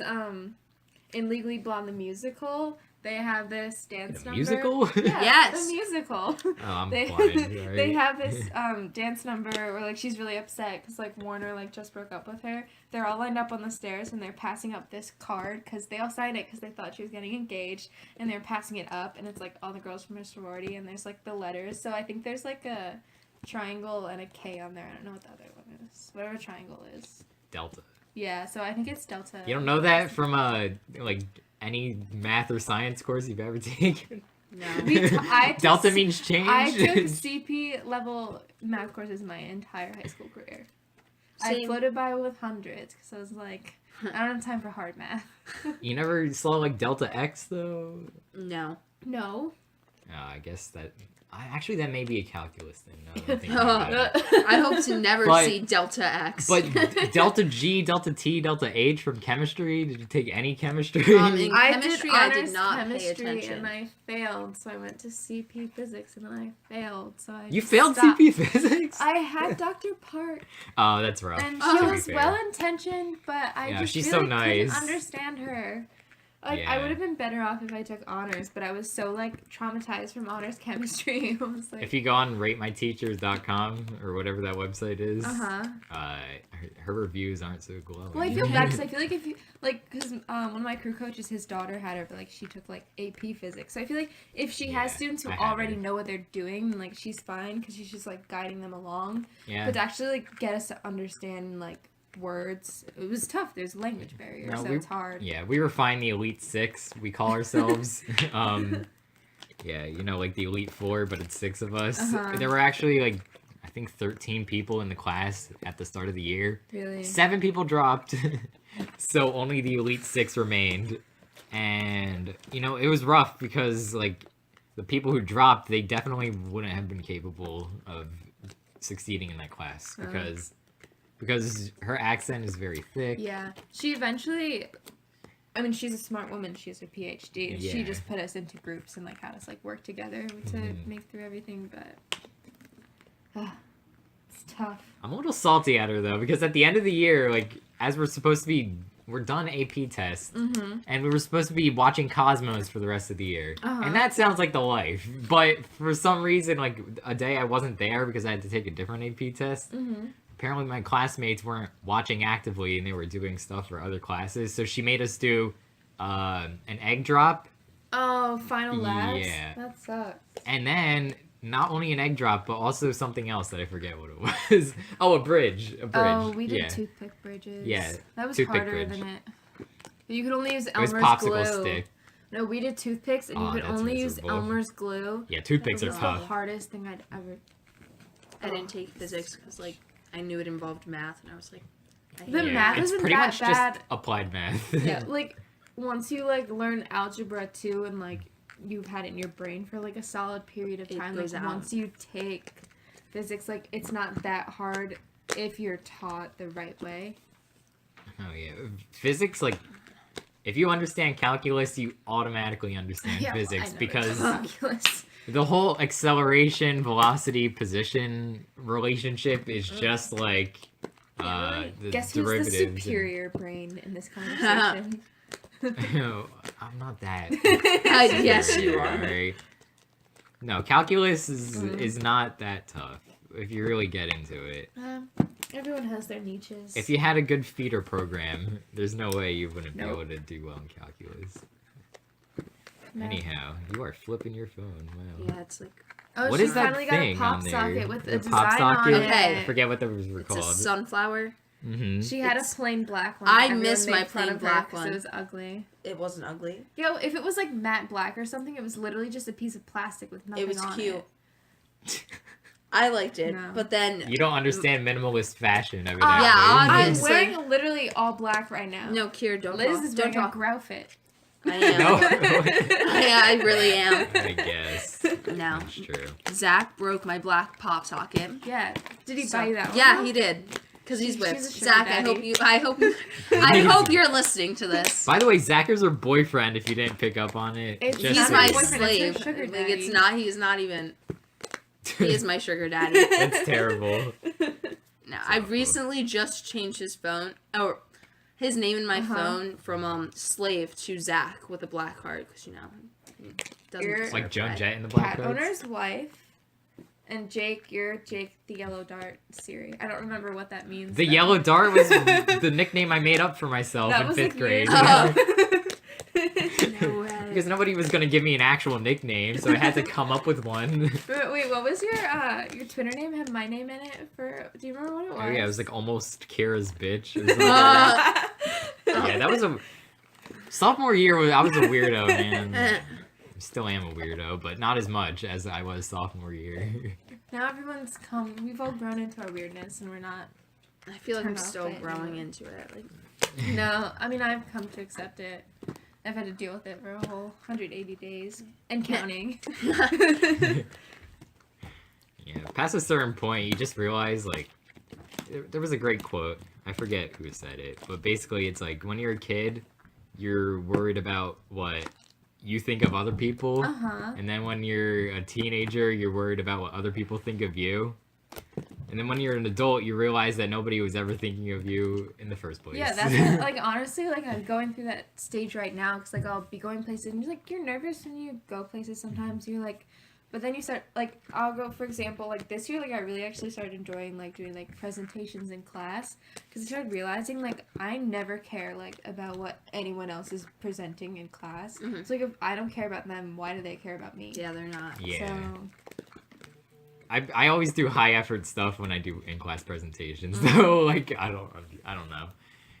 in Legally Blonde the musical, they have this dance The number. musical? Yeah, Yes. the musical. Oh, I'm they, blind. Right? they have this dance number where like she's really upset because like Warner like just broke up with her. They're all lined up on the stairs and they're passing up this card because they all signed it because they thought she was getting engaged, and they're passing it up and it's like all the girls from her sorority and there's like the letters. So I think there's like a triangle and a K on there. I don't know what the other one is. Whatever triangle is. Delta. Yeah, so I think it's Delta. You don't know that from like any math or science course you've ever taken? No. I took Delta C- means change. I took CP level math courses my entire high school career. I Same. floated by with hundreds because I was like, I don't have time for hard math. You never saw like Delta X though? No. No. I guess that. Actually, that may be a calculus thing. Now that I'm thinking about it. I hope to never But- see Delta X. But Delta G, Delta T, Delta H from chemistry. Did you take any chemistry? In I chemistry, did I honors did not pay chemistry attention. and I failed, so I went to CP physics and then I failed, so I You just failed stopped. CP physics? I had Dr. Park, Oh, that's rough. and Oh. she To be was fair. well intentioned, but I Yeah, just she's really so nice. couldn't understand her. Like Yeah. I would have been better off if I took honors, but I was so like traumatized from honors chemistry. I was like, If you go on ratemyteachers.com or whatever that website is, uh-huh. her reviews aren't so glowing. Well, I feel bad because I feel like if you like, because one of my crew coaches, his daughter had her, but like she took like AP physics. So I feel like if she has Yeah, students who I had already her. know what they're doing, then like she's fine because she's just like guiding them along. Yeah. But to actually like get us to understand like words, it was tough. There's a language barrier, No, so we- it's hard. Yeah, we refine the Elite Six, we call ourselves. Yeah, you know, like the Elite Four, but it's 6 of us. Uh-huh. There were actually like, I think 13 people in the class at the start of the year. Really. 7 people dropped, so only the Elite Six remained. And, you know, it was rough because, like, the people who dropped, they definitely wouldn't have been capable of succeeding in that class because her accent is very thick. Yeah. She eventually. I mean, she's a smart woman. She has a PhD. And She Yeah. just put us into groups and like had us like work together to Mhm. make through everything. But it's tough. I'm a little salty at her though because at the end of the year, like as we're done AP tests, Mm-hmm. and we were supposed to be watching Cosmos for the rest of the year, Uh-huh. and that sounds like the life. But for some reason, like a day I wasn't there because I had to take a different AP test. Mm-hmm. Apparently, my classmates weren't watching actively and they were doing stuff for other classes, so she made us do an egg drop, Oh, final labs. Yeah. That sucks. and then. Not only an egg drop, but also something else that I forget what it was. Oh, a bridge. A bridge. Oh, we did yeah. toothpick bridges. Yeah, That was toothpick harder bridge. than it. You could only use It was Elmer's popsicle glue. stick. No, we did toothpicks, and Oh, you could that's only use miserable. Elmer's glue. Yeah, toothpicks It are was the tough. hardest thing I'd ever. I didn't take physics because like I knew it involved math, and I was like, I The hate it. math it's isn't pretty that much bad. just applied math. Yeah, like once you like learn algebra 2 and like you've had it in your brain for like a solid period of It time, goes like out. once you take physics, like it's not that hard if you're taught the right way. Oh yeah, physics like if you understand calculus, you automatically understand Yeah, well, I physics know because it's calculus. the whole acceleration, velocity, position relationship is just like the Guess who's the derivatives. and- superior brain in this conversation? No, I'm not that. Yes, you are. Alright. No, calculus Mm. is not that tough if you really get into it. Everyone has their niches. If you had a good feeder program, there's no way you wouldn't Nope. be able to do well in calculus. No. Anyhow, you are flipping your phone. Wow. Yeah, it's like Oh, What she is that finally got a thing pop on there? socket with The a pop design socket? on Okay. I it. forget what those were it's a called. sunflower. Mm-hmm. She had a It's- plain black one. I Everyone miss my made fun plain of her black 'cause one. It was ugly. It wasn't ugly. Yo, if it was like matte black or something, it was literally just a piece of plastic with nothing It was on cute. it. I liked it, No. but then You don't understand minimalist fashion, evidently. Yeah, I'm obviously. wearing literally all black right now. no, Kier, don't Liz talk. is Don't wearing a talk. growfit. I am. No. I really am. I guess. No. That's true. Zach broke my black pop socket. Yeah. Did he So- buy you that one? Yeah, he did. Because he's She's whipped. a sugar Zach, daddy. I hope you're listening to this. By the way, Zach is her boyfriend. If you didn't pick up on it, It's Just He's not my her boyfriend, it's her slave. sugar Like, daddy. he's not even. He is my sugar daddy. That's terrible. No, I recently just changed his phone, or his name in my phone from slave to Zach with a black heart, because he doesn't You're- deserve Like Joan that. Jett in the Black Cat Coats. owner's wife. And Jake, you're Jake the Yellow Dart Siri. I don't remember what that means. The though. Yellow Dart was the nickname I made up for myself That in was 5th like grade. years ago. No way. Because nobody was gonna give me an actual nickname, so I had to come up with one. Wait, what was your Twitter name? Had my name in it for? Do you remember what it was? Oh yeah, it was like almost Kira's bitch. Or something like that. Yeah, that was a sophomore year. I was a weirdo, man. I still am a weirdo, but not as much as I was sophomore year. Now everyone's come. We've all grown into our weirdness, and we're not. I feel like I'm Turn off still it. growing into it. Like, No, I mean I've come to accept it. I've had to deal with it for a whole 180 days and counting. Yeah, past a certain point, you just realize, like, there was a great quote. I forget who said it, but basically it's like, when you're a kid, you're worried about what you think of other people, and then when you're a teenager, you're worried about what other people think of you. And then when you're an adult, you realize that nobody was ever thinking of you in the first place. Yeah, that's what, like honestly, like I'm going through that stage right now because like I'll be going places and you're nervous when you go places sometimes. You're like, but then you start like I'll go for example like this year like I really actually started enjoying like doing like presentations in class because I started realizing like I never care like about what anyone else is presenting in class. Mhm. So like if I don't care about them, why do they care about me? yeah, they're not. Yeah. So I always do high effort stuff when I do in-class presentations, though. Like, I don't know.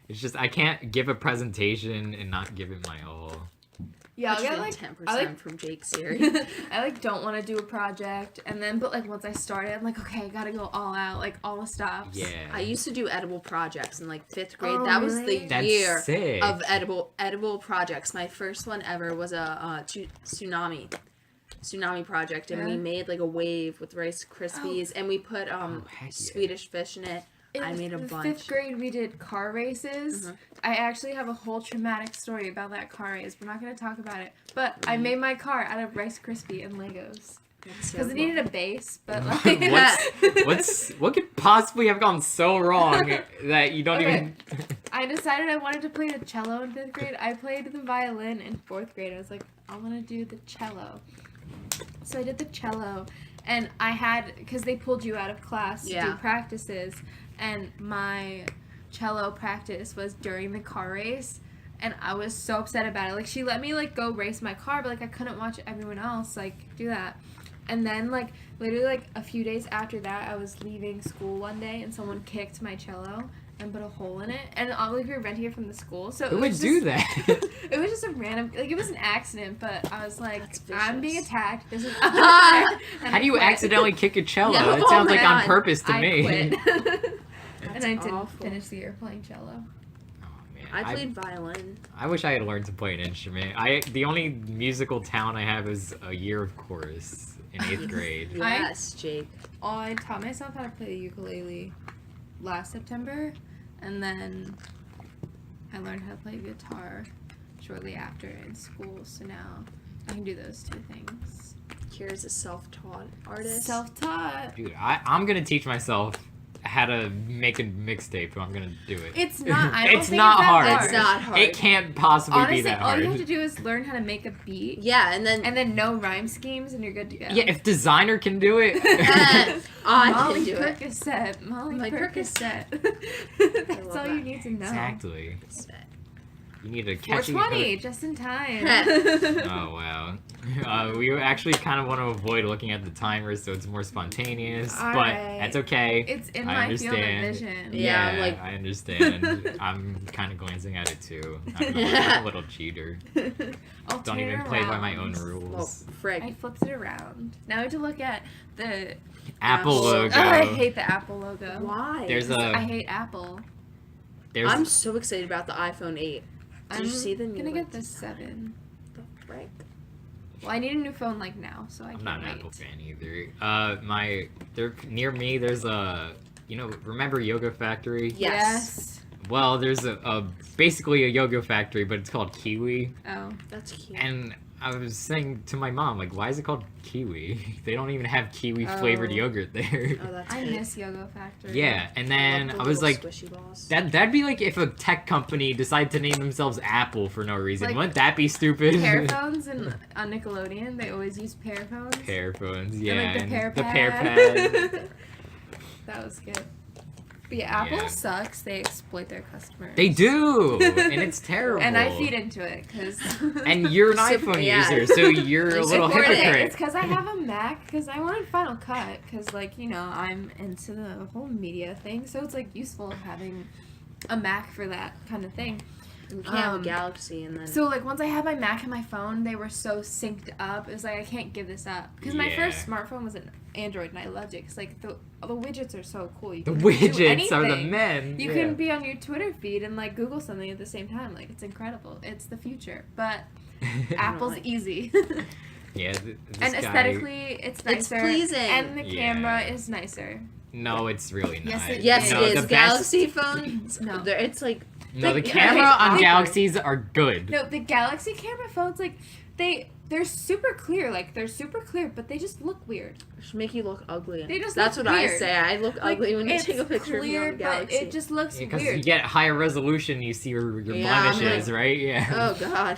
It's just, I can't give a presentation and not give it my all. yeah, I'll get 10% like from Jake Siri. I like don't want to do a project and then but like once I started I'm like okay I gotta go all out like all the stops. Yeah. I used to do edible projects in like 5th grade. Oh, that was really? the That's year sick. of edible projects. My first one ever was a tsunami project, and we Yeah. made like a wave with Rice Krispies, and we put heck yeah. Swedish fish in it. I made a in bunch. 5th grade we did car races. I actually have a whole traumatic story about that car race. We're not going to talk about it. But I made my car out of Rice Krispie and Legos. That's so Because it cool. needed a base, but like What could possibly have gone so wrong that you don't Okay. even... I decided I wanted to play the cello in 5th grade. I played the violin in 4th grade. I was like, I want to do the cello. So I did the cello, and I had, because they pulled you out of class to do Yeah. practices, and my cello practice was during the car race, and I was so upset about it. Like, she let me, like, go race my car, but, like, I couldn't watch everyone else, like, do that. And then, like, literally, like, a few days after that, I was leaving school one day, and someone kicked my cello and put a hole in it, and we were renting it from the school, so Who it would was do just- that? It was just a random, like, it was an accident, but I was like, That's I'm being vicious. attacked. This is How do you accidentally kick a cello? Yeah, It oh sounds like my on God. purpose to I me. quit. And I didn't awful. finish the year playing cello. Oh, man. I played violin. I wish I had learned to play an instrument. The only musical talent I have is a year of chorus in 8th grade. Yes, Jake. I taught myself how to play the ukulele last September, and then I learned how to play guitar shortly after in school, so now I can do those two things. Kira's a self-taught artist. Self-taught. Dude, I'm gonna teach myself how to make a mixtape. I'm gonna do it. It's not, I don't It's think not it's that hard. It's not hard. It can't possibly Honestly, be that all hard. you have to do is learn how to make a beat, Yeah, and then know rhyme schemes, and you're good to go. Yeah, if designer can do it. I Molly can do it. Percocet. Molly Molly Percocet. That's love all you that. need to know. Exactly. You need a catchy 420, hook. just in time. Oh wow. We actually kind of want to avoid looking at the timer so it's more spontaneous, but Alright. that's okay. It's in I my field of understand. vision. Yeah, I'm like- I understand. I'm kind of glancing at it too. I'm a little cheater. I'll Don't turn even it play by my own around. Well, rules. I frig. flipped it around. Now I have to look at the Apple logo. Oh, I hate the Apple logo. Why? There's I a hate Apple. there's I'm so excited about the iPhone 8. Did I'm you see the new gonna one? get the 7. The frick? Well, I need a new phone like now, so I I'm can't not an wait. Apple fan either. There near me there's a remember Yoga Factory? Yes. Well, there's basically a yoga factory, but it's called Kiwi. Oh. That's cute. And I was saying to my mom, like, why is it called Kiwi? They don't even have kiwi flavored Oh. yogurt there. Oh, that's I good. miss Yoga Factory. Yeah, and then love the I was little like, squishy balls. that'd be like if a tech company decided to name themselves Apple for no reason. Like, Wouldn't that be stupid? Pear phones and on Nickelodeon, they always use pear phones. Pear phones, yeah. And like the and pear the pad. pear pad. That was good. But yeah, Apple Yeah. sucks. They exploit their customers. They do, and it's terrible. And I feed into it because. And you're an iPhone Yeah. user, so you're a little support it. hypocrite. It's because I have a Mac. Because I wanted Final Cut. Because I'm into the whole media thing. So it's like useful having a Mac for that kind of thing. We can't have a Galaxy and then. So like once I had my Mac and my phone, they were so synced up. It was like I can't give this up because my first Yeah. smartphone was an Android and I loved it. Cause like the widgets are so cool. You The can do widgets are the anything. men. You yeah. can be on your Twitter feed and like Google something at the same time. Like it's incredible. It's the future. But Apple's like- easy. Yeah, And aesthetically, it's nicer. pleasing. And the Yeah. camera is nicer. No, it's really not. Yes, it Yes, no, it is. The Galaxy phones. No. It's like. No, the Like, camera on they- Galaxies are good. No, the Galaxy camera phones, like, they're super clear. Like, they're super clear, but they just look weird. Should make you look ugly. They just That's look what I weird. say. I look Like, ugly when you it's take a picture of me on clear, the Galaxy. but it just looks Because weird. you get higher resolution, you see your Yeah, I'm blemishes, like- right? Yeah. Oh God.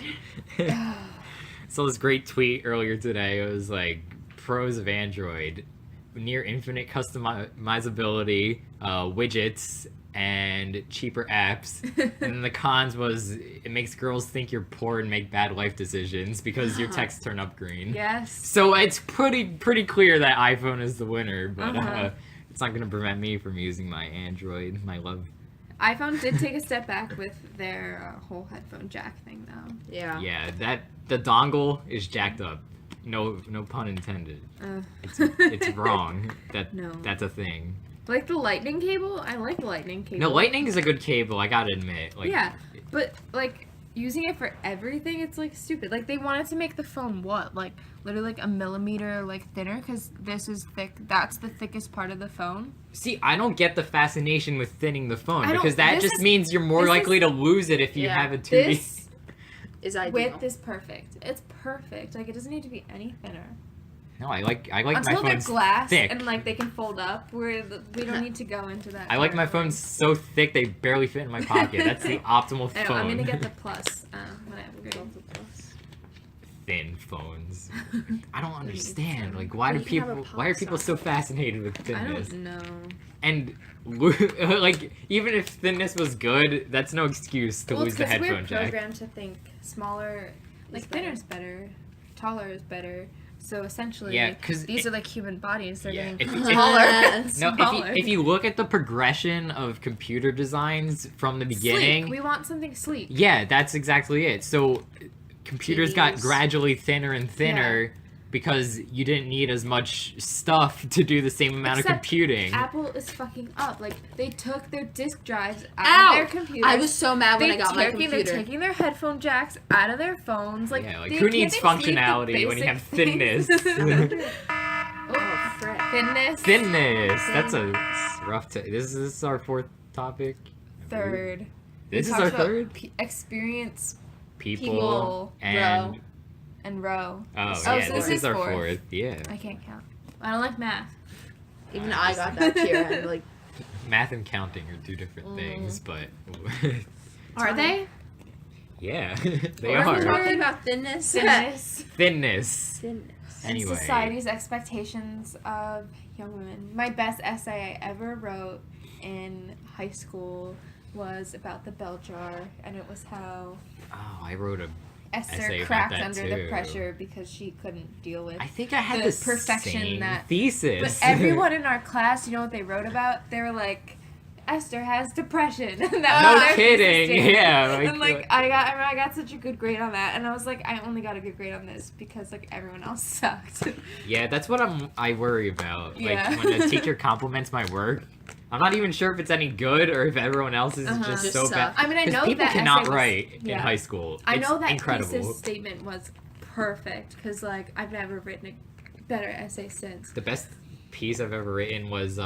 Saw this great tweet earlier today. It was like pros of Android: near infinite customizability, widgets, and cheaper apps. And then the cons was it makes girls think you're poor and make bad life decisions because your texts turn up green. Yes. So it's pretty clear that iPhone is the winner, but Uh-huh. it's not gonna prevent me from using my Android, my love. iPhone did take a step back with their whole headphone jack thing, though. Yeah. Yeah, the dongle is jacked up. No pun intended. It's wrong. No. That's a thing. Like the lightning cable, I like the lightning cable. No, lightning is a good cable. I gotta admit. Like, Yeah, but like using it for everything, it's like stupid. Like they wanted to make the phone what, like literally like a millimeter like thinner, because this is thick. That's the thickest part of the phone. See, I don't get the fascination with thinning the phone I don't- because that this just is- means you're more this likely is- to lose it if you Yeah. have a 2D. This Is ideal. width is perfect. It's perfect. Like it doesn't need to be any thinner. No, I like my Until they're phones glass thick. and like they can fold up, where we don't need to go into that. I like my territory. phones so thick they barely fit in my pocket. That's the optimal I know, phone. I'm gonna get the plus when I upgrade. Thin phones. I don't What understand. do you Like, why But do you can have a people? Why are pop people so fascinated with I thinness? don't know. And like, even if thinness was good, that's no excuse to Well, lose it's the 'cause we're headphone jack. programmed to think smaller, like Is thinner is better, taller is better. So essentially, Yeah, 'cause these are like human bodies. They're Yeah, getting if- taller and No, smaller. if you look at the progression of computer designs from the beginning, Sleek. We want something sleek. yeah, that's exactly it. So computers got TVs. gradually thinner and thinner because you didn't need as much stuff to do the same amount of Except computing. Apple is fucking up. Like they took their disk drives out Ow! of their computers. I was so mad when I got my They're computer. taking their headphone jacks out of their phones. Like, Yeah, like, they who can't needs even leave the functionality when you have basic thinness? things. Oh, frick. Thinness. Thinness. That's a rough. This is our fourth topic. Third. This We is talked our about third. experience People row. and and row. oh so yeah, this this is our fourth. fourth. Yeah, I can't count. I don't like math. Even I got that tier and like. math and counting are two different things, but Are they? yeah, they We're are. talking about thinness. Thinness. Thinness. Thinness. Anyway. And society's expectations of young women. My best essay I ever wrote in high school was about the bell jar, and it was how Oh, I wrote a. Essay Esther about cracked that under the too. pressure because she couldn't deal with. I think I had The the perfection same that- thesis. But everyone in our class, you know what they wrote about? They were like, Esther has depression. And that was no their thesis kidding. statement. Yeah. And like I got such a good grade on that, and I was like, I only got a good grade on this because like everyone else sucked. Yeah, that's what I worry about. Yeah. Like when a teacher compliments my work, I'm not even sure if it's any good or if everyone else is Uh-huh. just Just so suck. bad. I mean, I 'Cause know people that cannot essay was- write in yeah. high school. I It's know that incredible. thesis statement was perfect because like I've never written a better essay since. The best piece I've ever written was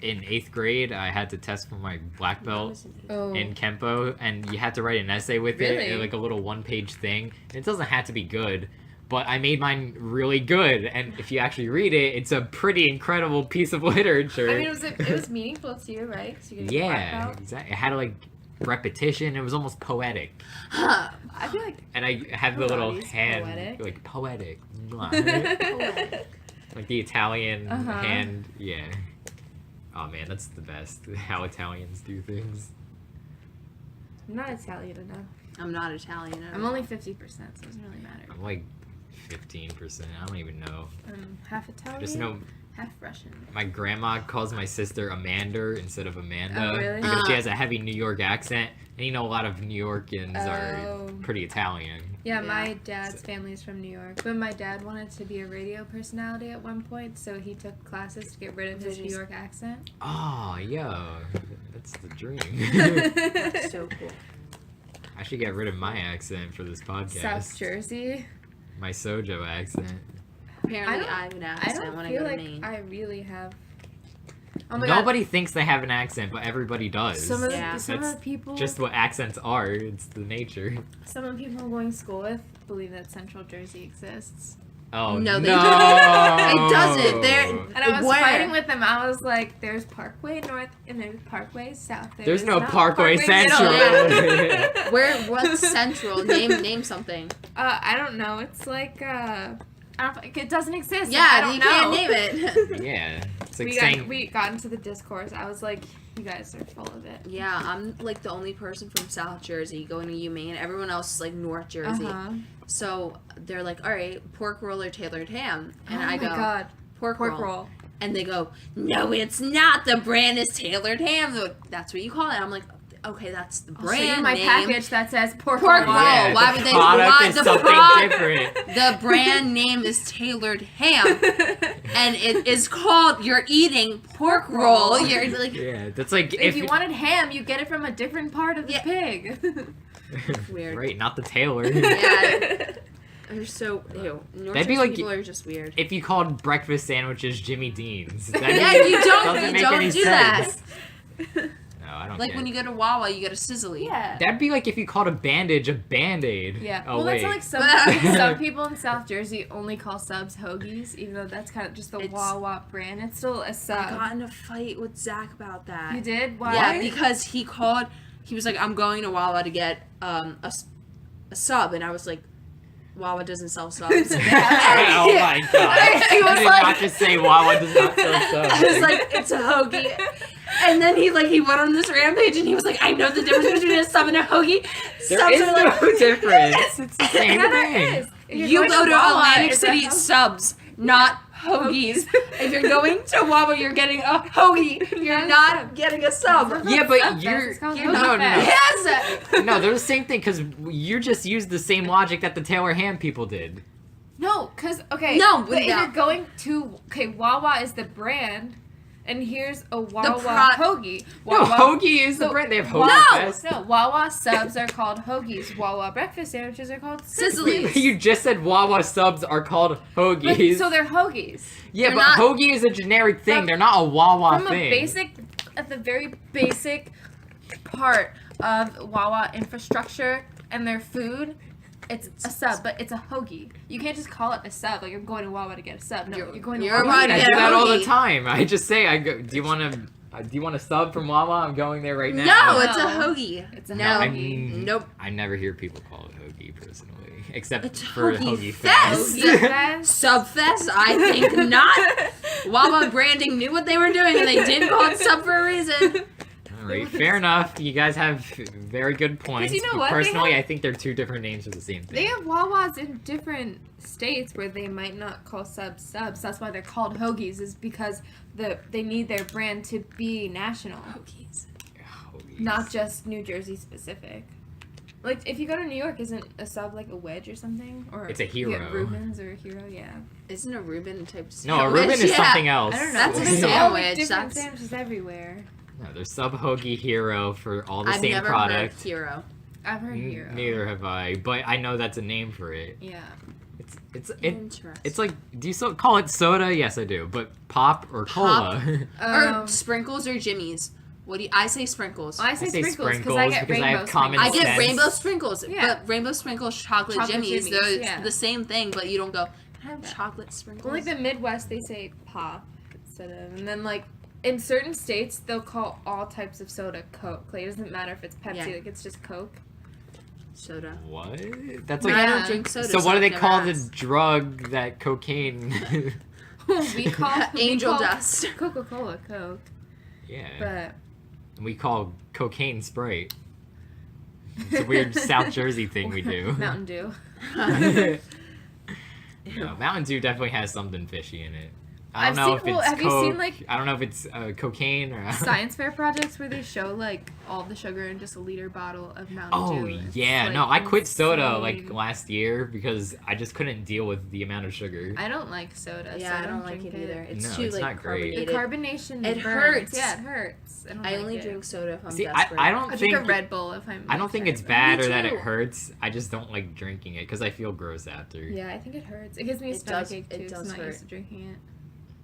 in 8th grade, I had to test for my black belt Oh. in Kempo, and you had to write an essay with Really? it, like a little 1-page thing. It doesn't have to be good, but I made mine really good, and if you actually read it, it's a pretty incredible piece of literature. I mean, it was meaningful to you, right? 'Cause you get your black Yeah, belt. exactly. It had like repetition. It was almost poetic, Huh. I feel like and I had the little Pilates, hand, poetic. like poetic, Poetic. like the Italian Uh-huh. hand. Yeah. Oh man, that's the best. How Italians do things. I'm not Italian enough. I'm not Italian. at I'm all. only 50%, so it doesn't really matter. I'm like 15%. I don't even know. I'm half Italian, Just know half Russian. my grandma calls my sister Amanda instead of Amanda Oh, really? because she has a heavy New York accent, and you know a lot of New Yorkers are Oh. pretty Italian. Yeah, Yeah. my dad's family is from New York, but my dad wanted to be a radio personality at one point, so he took classes to get rid of his New York accent. Oh, yo, that's the dream. So cool. I should get rid of my accent for this podcast. South Jersey. My Sojo accent. Apparently, I have an I accent don't when I feel go to like Maine. I really have. Oh my god. Nobody thinks they have an accent, but everybody does. Some of the, Yeah. some of That's the people, just what accents are. It's the nature. some of the people I'm going to school with believe that Central Jersey exists. Oh No, no! they don't. It doesn't. They're- And I was Where? fighting with them. I was like, "There's Parkway North and there's Parkway South. There's is no not Parkway Central. Middle." What's central? Name something. I don't know. It's like I don't. It doesn't exist. I Yeah, don't you know. can't name it. Yeah, it's like saying we got into the discourse. I was like, "You guys are full of it." Yeah, I'm like the only person from South Jersey going to UMaine. Everyone else is like North Jersey. Uh-huh. So they're like, all right, pork roll or tailored ham. And oh I my go, god, pork pork roll. roll. And they go, no, it's not. The brand is tailored ham. They're like, that's what you call it. I'm like, okay, that's the I'll show you brand my name. package that says pork, Pork roll. roll. yeah, Why the would they- product why is the something product- different. The brand name is tailored ham. And it is called, you're eating pork roll. You're like, Yeah, that's like If you wanted ham, you get it from a different part of the Yeah. pig. Weird. Right, not the tailor. Yeah. They're so, ew. North That'd be Jersey like- people are just weird. If you called breakfast sandwiches Jimmy Dean's, that Yeah, you doesn't don't make any do that. sense. No, I don't Like get when it. you go to Wawa, you get a sizzly. Yeah. That'd be like if you called a bandage a band-aid. Yeah. Oh, Well, wait. that's like some people in South Jersey only call subs Hoagies, even though that's kind of just the It's- Wawa brand. It's still a I sub. got in a fight with Zach about that. You did? Why? Yeah, because he was like, I'm going to Wawa to get a sub. And I was like, Wawa doesn't sell subs. Oh my god. He You was did like- not just say Wawa does not sell subs. I was like, it's a hoagie. And then he went on this rampage and he was like, I know the difference between a sub and a hoagie. There Subs is are no like, difference. It's the same Yeah, there thing. is. If you're you going go to Wawa, Atlantic it's a City, Hoagie. subs, not hoagies. If you're going to Wawa, you're getting a hoagie. You're not getting a sub. Yeah, but Subfest, you're it's called no, Hoagie no, Fest. Yes. no. They're the same thing because you just used the same logic that the Taylor Ham people did. No, because, okay. No, but if no. you're going to, okay, Wawa is the brand, and here's a Wawa pro- Hoagie. No, Wawa, Hoagie is the so- brand. They have Wa- Hoagie No! Fest. No, Wawa subs are called Hoagies. Wawa breakfast sandwiches are called Sizzlies. You just said Wawa subs are called But, Hoagies. so they're Hoagies. yeah, they're but not- Hoagie is a generic thing. From- They're not a Wawa From thing. a basic, at the very basic part of Wawa infrastructure and their food, it's a sub, but it's a hoagie. You can't just call it a sub. Like, I'm going to Wawa to get a sub. No, you're going to you're Wawa. about I to do get a that all the hoagie. time. I just say, I go. Do you want a sub from Wawa? I'm going there right now. No, it's a No. hoagie. It's a no. hoagie. Nope. I never hear people call it Hoagie personally, except It's for Hoagie Hoagie Fest. Fest. Hoagie Fest. Subfest? I think not. Wawa branding knew what they were doing and they did call it sub for a reason. All right, fair enough. You guys have very good points. you know but what? They Personally, have- I think they're two different names for the same thing. They have Wawas in different states where they might not call subs subs. That's why they're called hoagies, is because they need their brand to be national, Hoagies. Hoagies. not just New Jersey specific. Like, if you go to New York, isn't a sub like a wedge or something? Or It's a you get hero. Reuben's or a hero, yeah. Isn't a Reuben a type of No, a sandwich? Reuben is Yeah. something else. I don't know. That's a There's sandwich. always different That's- sandwiches everywhere. No, there's Sub Hoagie Hero for all the I've same never product. heard hero. I've heard hero. Neither have I, but I know that's a name for it. Yeah. Interesting. It's like, do you still call it soda? Yes, I do. But pop or cola? Or sprinkles or Jimmy's. What do you? I say sprinkles. I say sprinkles because sprinkles I get because I rainbow have common I sprinkles. get sense. rainbow sprinkles, Yeah. but rainbow sprinkles chocolate Jimmy's. Jimmy's, They're yeah. the same thing, but you don't go, can I have chocolate sprinkles? Well, like the Midwest, they say pop instead of, and then like in certain states, they'll call all types of soda Coke. Like it doesn't matter if it's Pepsi, Yeah. like it's just Coke. Soda. What? That's I like. don't drink soda. So what do they I've never call the asked. drug that cocaine? we call Angel we call dust. Coca-Cola Coke, Yeah. but We call cocaine Sprite. It's a weird South Jersey thing we do. Mountain Dew. No, Mountain Dew definitely has something fishy in it. I don't I've know seen- if well, it's have you Coke. seen, like, I don't know if it's cocaine or. Science fair projects where they show like all the sugar in just a liter bottle of Mountain Oh Dew. It's, yeah, like, no, I quit soda like insane. last year because I just couldn't deal with the amount of sugar. I don't like soda. Yeah, so I don't like drink it either. It's No, too it's like not great. The carbonated. carbonation It burns. hurts. Yeah, it hurts. I, don't I like only it. drink soda if I'm See, desperate. I don't I think drink a Red Bull if I'm. I don't think it's desperate. bad Me or that it too. hurts. I just don't like drinking it because I feel gross after. Yeah, I think it hurts. It gives me a It stomach does- ache it too. So does I'm not used hurt. to drinking it.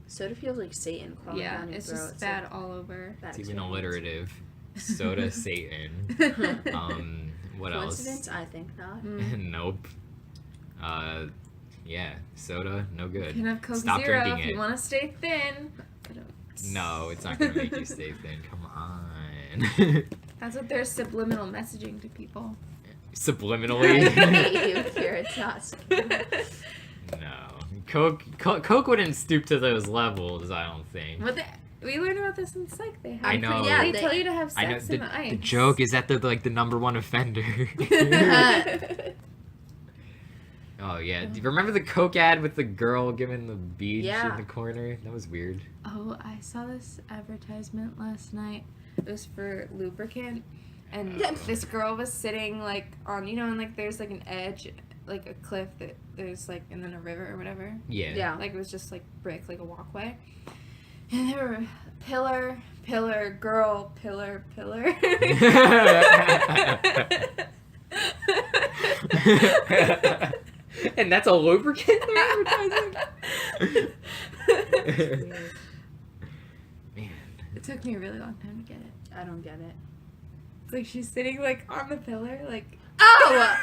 Soda feels like Satan crawling Yeah, down your it's throat. just bad all over. bad It's even experience. alliterative. Soda Satan. What else? Coincidence? I think not. Mm. Nope. Yeah, soda, no You good. can have Coke Stop Zero drinking if it. you want to stay thin. But don't. No, it's not gonna make you stay thin. Come on. That's what they're subliminal messaging to people. Subliminally. Hey, you here, it's not. No. Coke wouldn't stoop to those levels, I don't think. What we learned about this in psych. They have. I know. Yeah, They they- tell you to have I know sex in the ice. the joke is that they're like the number one offender. Oh yeah. Do you remember the Coke ad with the girl giving the beach Yeah. in the corner? That was weird. Oh, I saw this advertisement last night. It was for lubricant, and Yeah. this girl was sitting like on, you know, and like there's like an edge, like a cliff that there's like, and then a river or whatever. Yeah. Yeah. Like it was just like brick, like a walkway. And there were pillar, pillar, girl, pillar, pillar. And that's a lubricant they're advertising? Man. It took me a really long time to get it. I don't get it. It's like she's sitting like on the pillar, like. Oh!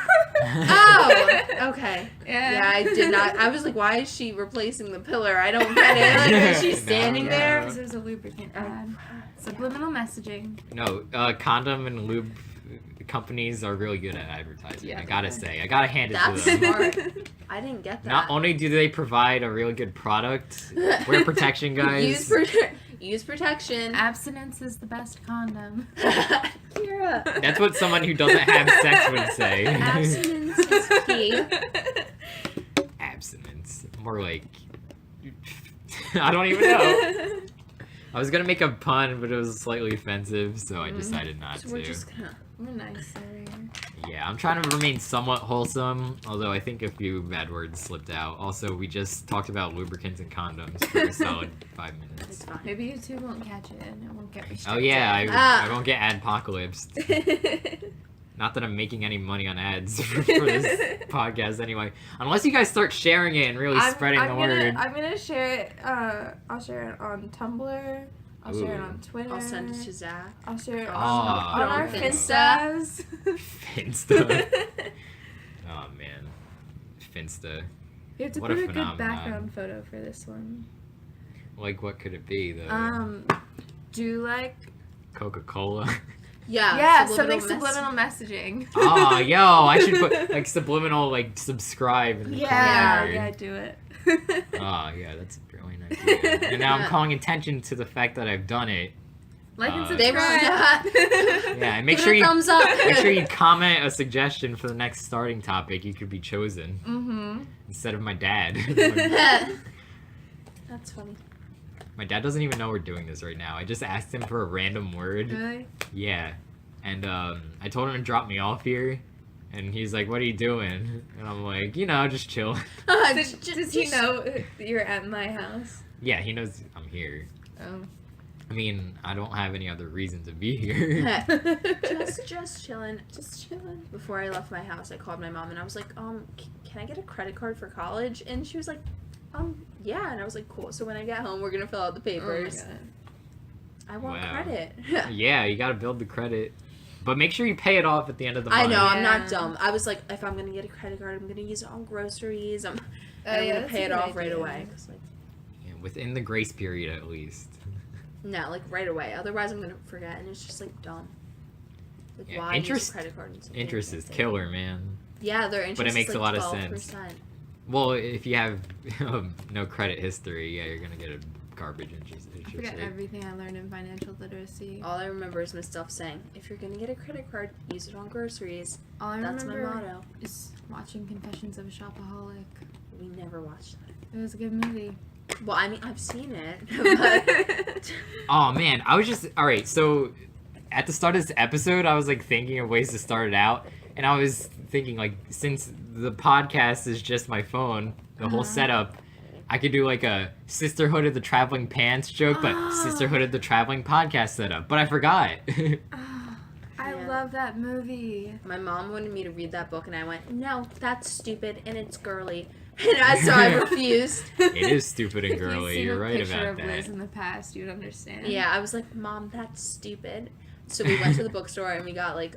Oh! Okay. Yeah. Yeah, I did not. I was like, why is she replacing the pillar? I don't get it. Like, is she No, standing no. there? Because there's a lubricant ad. Subliminal messaging. No, condom and lube companies are really good at advertising. Yeah, I gotta they are. say, I gotta hand it That's to them. smart. I didn't get that. Not only do they provide a really good product, wear protection, guys. Use protection. Abstinence is the best condom. Kira. That's what someone who doesn't have sex would say. Abstinence is key. Abstinence. More like. I don't even know. I was gonna make a pun, but it was slightly offensive, so I decided not So to. we're just gonna. We're nice over here. Yeah, I'm trying to remain somewhat wholesome, although I think a few bad words slipped out. Also, we just talked about lubricants and condoms for a solid 5 minutes. It's fine. Maybe you two won't catch it and it won't get Oh restricted. yeah, Ah. I won't get adpocalypsed. Not that I'm making any money on ads for this podcast anyway. Unless you guys start sharing it and really spreading the word. I'm gonna share it. I'll share it on Tumblr. I'll share it Ooh. on Twitter. I'll send it to Zach. I'll share it Ah. on our Put it on Finstas. Finsta. Oh man. Finsta. You have to What put a a good phenomenon. background photo for this one. Like what could it be though? Do like Coca-Cola. Yeah. something subliminal mess- subliminal messaging. Oh, yo, I should put like subliminal like subscribe in the Yeah, corner. yeah, do it. Oh yeah, that's a brilliant idea. And now I'm Yeah. calling attention to the fact that I've done it. Like and They They were subscribe. not. Yeah, and make Give sure it a you thumbs up. make sure you comment a suggestion for the next starting topic. You could be chosen Mm-hmm. instead of my dad. That's funny. My dad doesn't even know we're doing this right now. I just asked him for a random word. Really? Yeah, and I told him to drop me off here, and he's like, "What are you doing?" And I'm like, "You know, just chill." Does he know you're at my house? Yeah, he knows I'm here. Oh. I mean, I don't have any other reason to be here. Just chilling. Just chilling. Before I left my house, I called my mom and I was like, can I get a credit card for college? And she was like, yeah. And I was like, cool. So when I get home, we're going to fill out the papers. Oh my God. I want Wow. credit. Yeah, you gotta build the credit. But make sure you pay it off at the end of the month. I know, I'm Yeah. not dumb. I was like, if I'm going to get a credit card, I'm going to use it on groceries. I'm Yeah, going to that's pay a it good off right idea. away. 'Cause, like, Yeah, within the grace period, at least. no, like right away. Otherwise, I'm going to forget. And it's just like dumb. Like, Yeah, why interest- use a credit card? On something Interest I is can't killer, man. pay? Yeah, their interest But it makes is a like lot of 12%. sense. Well, if you have no credit history, yeah, you're gonna get a garbage interest I forget rate. everything I learned in financial literacy. All I remember is Miss Duff saying, if you're going to get a credit card, use it on groceries. All I That's my remember motto. is watching Confessions of a Shopaholic. We never watched that. It was a good movie. Well, I mean, I've seen it. But Oh man, I was just alright. So at the start of this episode, I was like thinking of ways to start it out, and I was thinking like since the podcast is just my phone, the whole setup, I could do like a Sisterhood of the Traveling Pants joke, but Oh. Sisterhood of the Traveling Podcast setup. But I forgot. Oh, I Yeah. love that movie. my mom wanted me to read that book, and I went, no, that's stupid, and it's girly. So I refused. It is stupid and If you've girly. seen You're a right picture about of Liz that. in the past, you'd understand. Yeah, I was like, Mom, that's stupid. So we went to the bookstore, and we got, like,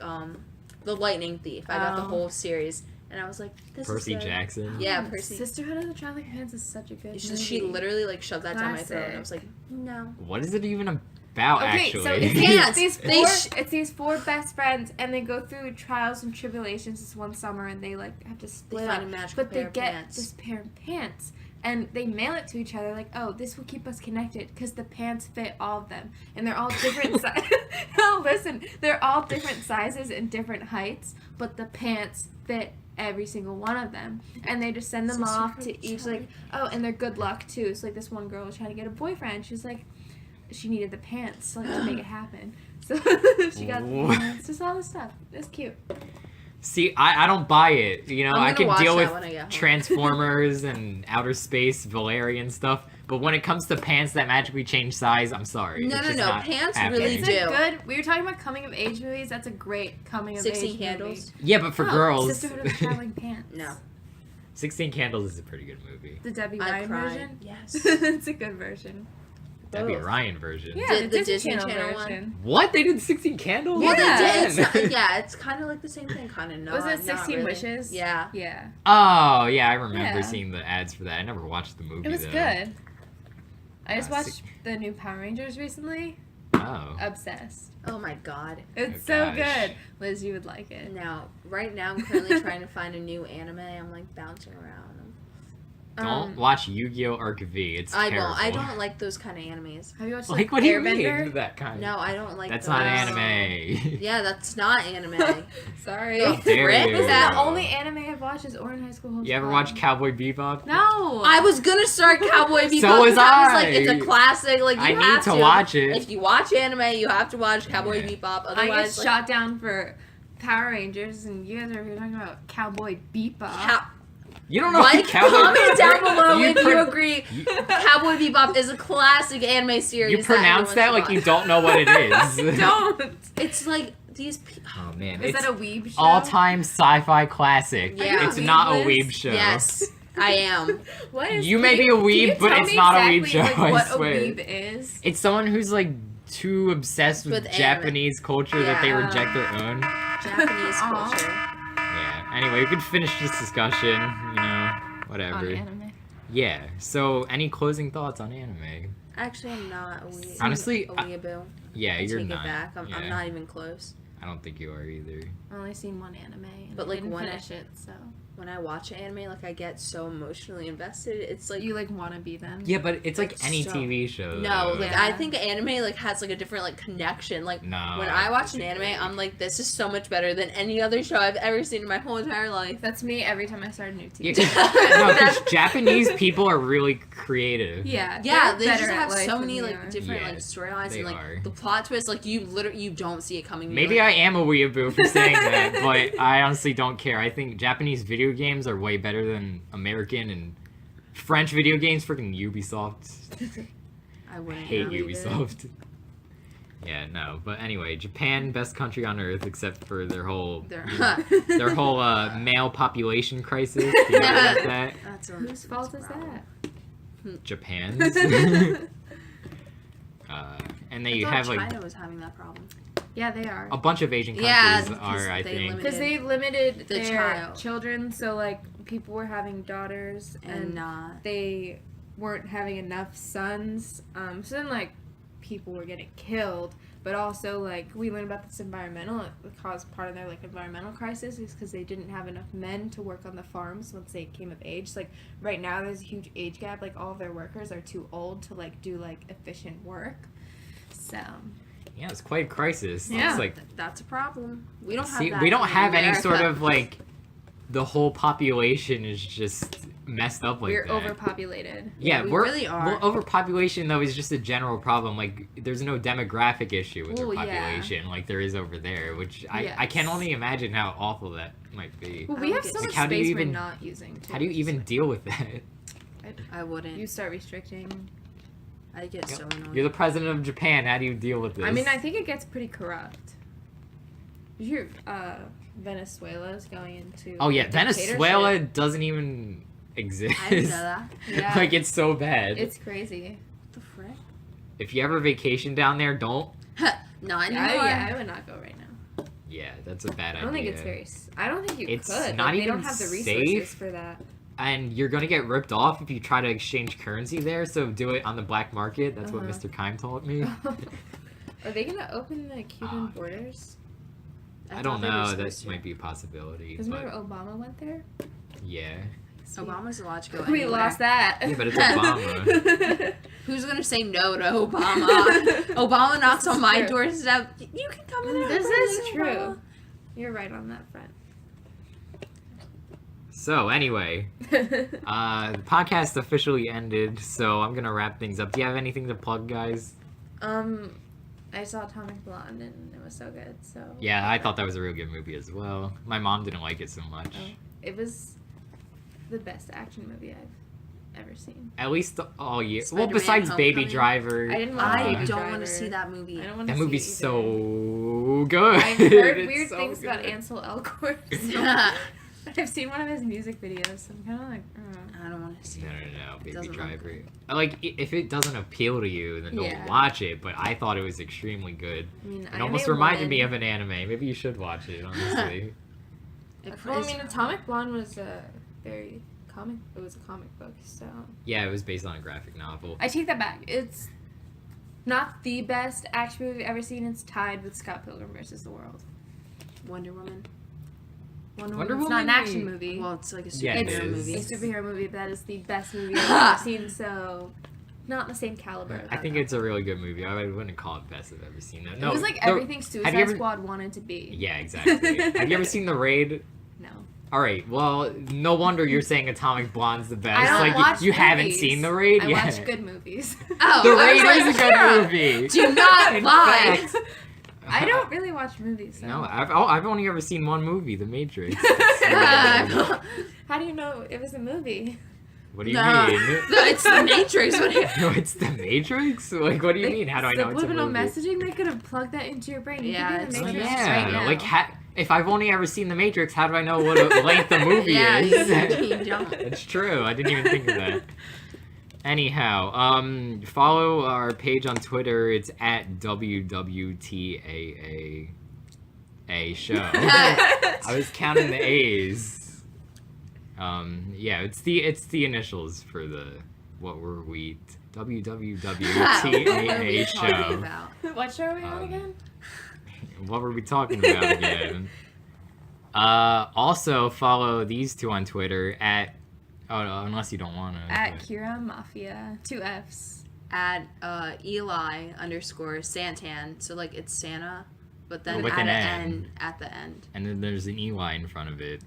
The Lightning Thief. I got the Oh. whole series. And I was like, this Percy is good. Jackson. Yeah, Oh, Percy. Sisterhood of the Traveling Pants is such a good movie. She literally, like, shoved that down my throat, and I Classic. was like, no. What is it even about? Okay, Actually, so it's Pants. it's these four best friends, and they go through trials and tribulations this one summer, and they like have to They split find up. a magical But pair they of get pants. this pair of pants, and they mail it to each other like, oh, this will keep us connected because the pants fit all of them, and they're all different sizes. No, listen, they're all different sizes and different heights, but the pants fit every single one of them, and they just send them off to each like, oh, and they're good luck too. So like this one girl was trying to get a boyfriend. She was like, she needed the pants like to make it happen. So she got the What? pants, just all this stuff. It's cute. See, I don't buy it. You know, I'm I gonna can watch deal that with when I get home. Transformers and outer space, Valerian stuff, but when it comes to pants that magically change size, I'm sorry. No, It's no, just no, not pants happening. really It's do. a good. We were talking about coming of age movies. That's a great coming of 16 age Candles? movie. Yeah, but for Oh, girls, Sisterhood of the Traveling Pants. No. 16 Candles is a pretty good movie. The Debbie I Ryan cried. version. Yes. It's a good version. Debbie Both. Ryan version. Yeah, Did the, the Disney, Disney Channel, Channel one? version. What? They did 16 Candles? Well, Yeah. they did. Again? Yeah, it's kind of like the same thing, kind of. No, Was it not 16 really. Wishes? Yeah. Yeah. Oh, yeah, I remember Yeah. seeing the ads for that. I never watched the movie, It was though. good. I just Uh, watched the new Power Rangers recently. Oh. Obsessed. Oh my god. It's Oh, so gosh. good. Liz, you would like it. Now, right now, I'm currently trying to find a new anime. I'm like bouncing around. Don't watch Yu-Gi-Oh! Arc V. It's I terrible. won't. I don't like those kind of animes. Have you watched Like, what do you Airbender? mean? That kind No, I don't like That's those. not anime. Yeah, that's not anime. Sorry. The How dare frick? you. The only anime I've watched is Orange High School Host. You ever Club. watch Cowboy Bebop? No. I was gonna start Cowboy Bebop. So was 'cause I was like, I. it's a classic. Like you I need have to watch it. If you watch anime, you have to watch Cowboy Yeah. Bebop. I get Otherwise, like, shot down for Power Rangers, and you guys are here talking about Cowboy Bebop. You don't know Like, Cowboy comment down below if pro- you agree. You- Cowboy Bebop is a classic anime series. You pronounce that everyone like should you watch. don't know what it is. Don't. It's like these. Oh man, Is it's that a weeb show? all-time sci-fi classic. Yeah. It's Are you a not a weeb, weeb Liz? show. Yes, I am. What is? You may can be a can weeb, you but tell it's me not a weeb exactly, show, Like, I what swear. a weeb is? It's someone who's like too obsessed with With anime. Japanese culture that they Yeah. reject their own. Japanese Aw. culture. Yeah. Anyway, we could finish this discussion. You know, whatever. On anime. Yeah. So, any closing thoughts on anime? Actually, I'm not a weeb. Honestly, a weeaboo. Yeah, I you're take not. it back. I'm yeah. not even close. I don't think you are either. I've only seen one anime, and But, I like, didn't one- finish it, so When I watch anime, like I get so emotionally invested. It's like you like want to be them. Yeah, but it's like It's any so- TV show. no, though. like Yeah. I think anime like has like a different like connection. Like No. when I watch an anime, I'm like, this is so much better than any other show I've ever seen in my whole entire life. That's me every time I start a new TV. Yeah, 'cause- no, 'cause Japanese people are really creative. Yeah, Yeah, they're they just better at have life so than many we like are. different Yeah, like storylines they and like are. the plot twist. Like you literally you don't see it coming. You're Maybe like, I am a weeaboo for saying that, but I honestly don't care. I think Japanese video games are way better than American and French video games. Freaking Ubisoft. I I wouldn't hate believe it. Ubisoft. Yeah, no. But anyway, Japan, best country on earth, except for their whole male population crisis. Do you know about that? That's Whose fault is that? Japan's. And they I have thought like China was having that problem. Yeah, they are. a bunch of Asian Yeah, countries are, I they think. limit- Because they limited The their child. children, so like people were having daughters And they weren't having enough sons. So then like people were getting killed, but also like we learned about this environmental. It caused part of their like environmental crisis is because they didn't have enough men to work on the farms once they came of age. Like right now, there's a huge age gap. Like all of their workers are too old to like do like efficient work. So. Yeah, it's quite a crisis. Yeah. It's like, that's a problem. We don't have see, that. we don't in have any America. sort of like, the whole population is just messed up like We're that. overpopulated. Yeah, we we're really are. Well, overpopulation though is just a general problem. Like, there's no demographic issue with Well, our yeah. population like there is over there, which I Yes. can only imagine how awful that might be. Well, I we don't have get so it. much Like, how do you space we're even- not using. Too, How do you even deal with that? I wouldn't. You start restricting. I get so annoyed. You're the president of Japan. How do you deal with this? I mean, I think it gets pretty corrupt. You hear Venezuela is going into. Oh yeah, dictatorship. Venezuela doesn't even exist. I didn't know that. Yeah. Like, it's so bad. It's crazy. What the frick? If you ever vacation down there, don't. Not anymore. I would not go right now. Yeah, that's a bad idea. I don't think it's very. I don't think you It's could. not Like, they even don't have the resources safe. for that. And you're gonna get ripped off if you try to exchange currency there. So do it on the black market. That's what Uh-huh. Mr. Kime taught me. Are they gonna open the Cuban borders? I thought don't they were know. supposed That to. might be a possibility. Because But remember Obama went there. yeah. Obama's allowed to go We anywhere. lost that. Yeah, but it's Obama. Who's gonna say no to Obama? Obama knocks on my True. doorstep. You can come in. This is true. You're right on that front. So anyway, the podcast officially ended. So I'm gonna wrap things up. Do you have anything to plug, guys? I saw Atomic Blonde and it was so good. So Yeah, I thought that was a real good movie as well. My mom didn't like it so much. Oh. It was the best action movie I've ever seen. At least all year. Well, Spider-Man besides Baby Homecoming? Driver. I didn't want I Baby don't Driver. want to see that movie. I don't want to That see movie's it so good. either. I've heard It's weird so things about good. Ansel Elgort. I've seen one of his music videos, so I'm kind of like, I don't want to see No, it. Baby doesn't look Driver. good. Like, if it doesn't appeal to you, then don't Yeah. watch it. But I thought it was extremely good. I mean, It almost reminded me of an anime. Maybe you should watch it, honestly. Well, I mean, Atomic Blonde was a very comic. It was a comic book, so Yeah, it was based on a graphic novel. I take that back. It's not the best action movie I've ever seen. It's tied with Scott Pilgrim versus the World. Wonder Woman. Wonder It's not an Woman- action movie. Well, it's like a Yeah, it superhero is. movie. It's a superhero movie, but that is the best movie I've ever seen. So, not the same caliber. I think it's a really good movie. I wouldn't call it best I've ever seen. Though. It was like the- everything have Suicide you ever- Squad wanted to be. Yeah, exactly. Have you ever seen The Raid? No. All right. Well, no wonder you're saying Atomic Blonde's the best. I don't like watch you haven't movies. seen The Raid I yet. watch good movies. Oh, The I was Raid like, is a good yeah. movie. Do not In lie. fact- I don't really watch movies. So. No, I've only ever seen one movie, The Matrix. How do you know it was a movie? What do you No. mean? It's the Matrix. What do you- No, it's The Matrix? Like, what do you mean? How do I know it's a Subliminal movie? messaging, they could have plugged that into your brain. You Yeah, could it's be in the like- Matrix Yeah, right now. like if I've only ever seen The Matrix, how do I know what a length the movie Yeah, is? you don't. It's true. I didn't even think of that. Anyhow, follow our page on Twitter. It's at WWTAA show. I was counting the A's. Yeah, it's the initials for the what were we What are we WWWTAA talking show. about? What show are we on Um, again? What were we talking about again? Also follow these two on Twitter at unless you don't want to. At Kira Mafia, 2 F's. At Eli_Santan. So like it's Santa, but then With add an an N. N at the end. And then there's an Eli in front of it.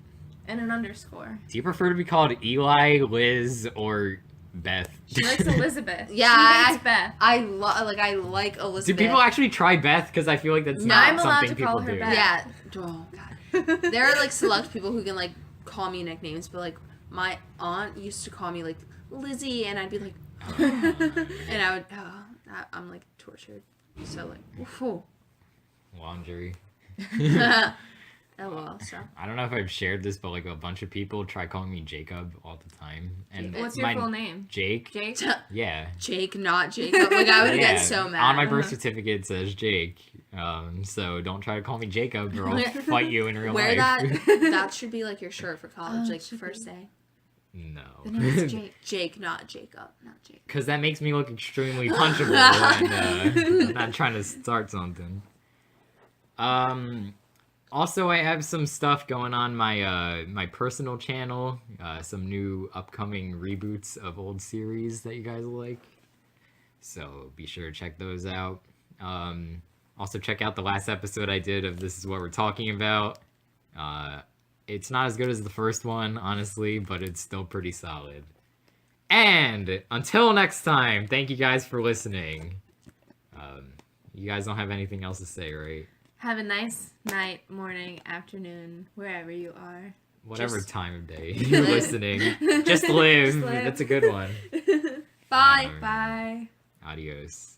And an underscore. Do you prefer to be called Eli, Liz, or Beth? She likes Elizabeth. Yeah, She hates Beth. I like Do Elizabeth. people actually try Beth? Because I feel like that's No, not I'm allowed something to call people her do. Beth. Yeah. Oh god. There are like select people who can like call me nicknames, but like my aunt used to call me like Lizzie, and I'd be like, and I would, I'm like tortured. So like, whew. Laundry. LOL. So I don't know if I've shared this, but like a bunch of people try calling me Jacob all the time. And What's your full name? Jake. Jake? Yeah. Jake, not Jacob. Like I would Yeah. get so mad. On my birth certificate it says Jake. So don't try to call me Jacob or I'll fight you in real Wear life. that should be like your shirt for college, Oh, like should first be. day. No. The name is Jake. Jake, not Jacob. Not Jake. Because that makes me look extremely punchable, and I'm not trying to start something. Also, I have some stuff going on my my personal channel. Some new upcoming reboots of old series that you guys like. So be sure to check those out. Also, check out the last episode I did of This Is What We're Talking About. It's not as good as the first one, honestly, but it's still pretty solid. And until next time, thank you guys for listening. You guys don't have anything else to say, right? Have a nice night, morning, afternoon, wherever you are. Whatever Just time of day you're listening. Just live. Just live. That's a good one. Bye. Bye. Adios.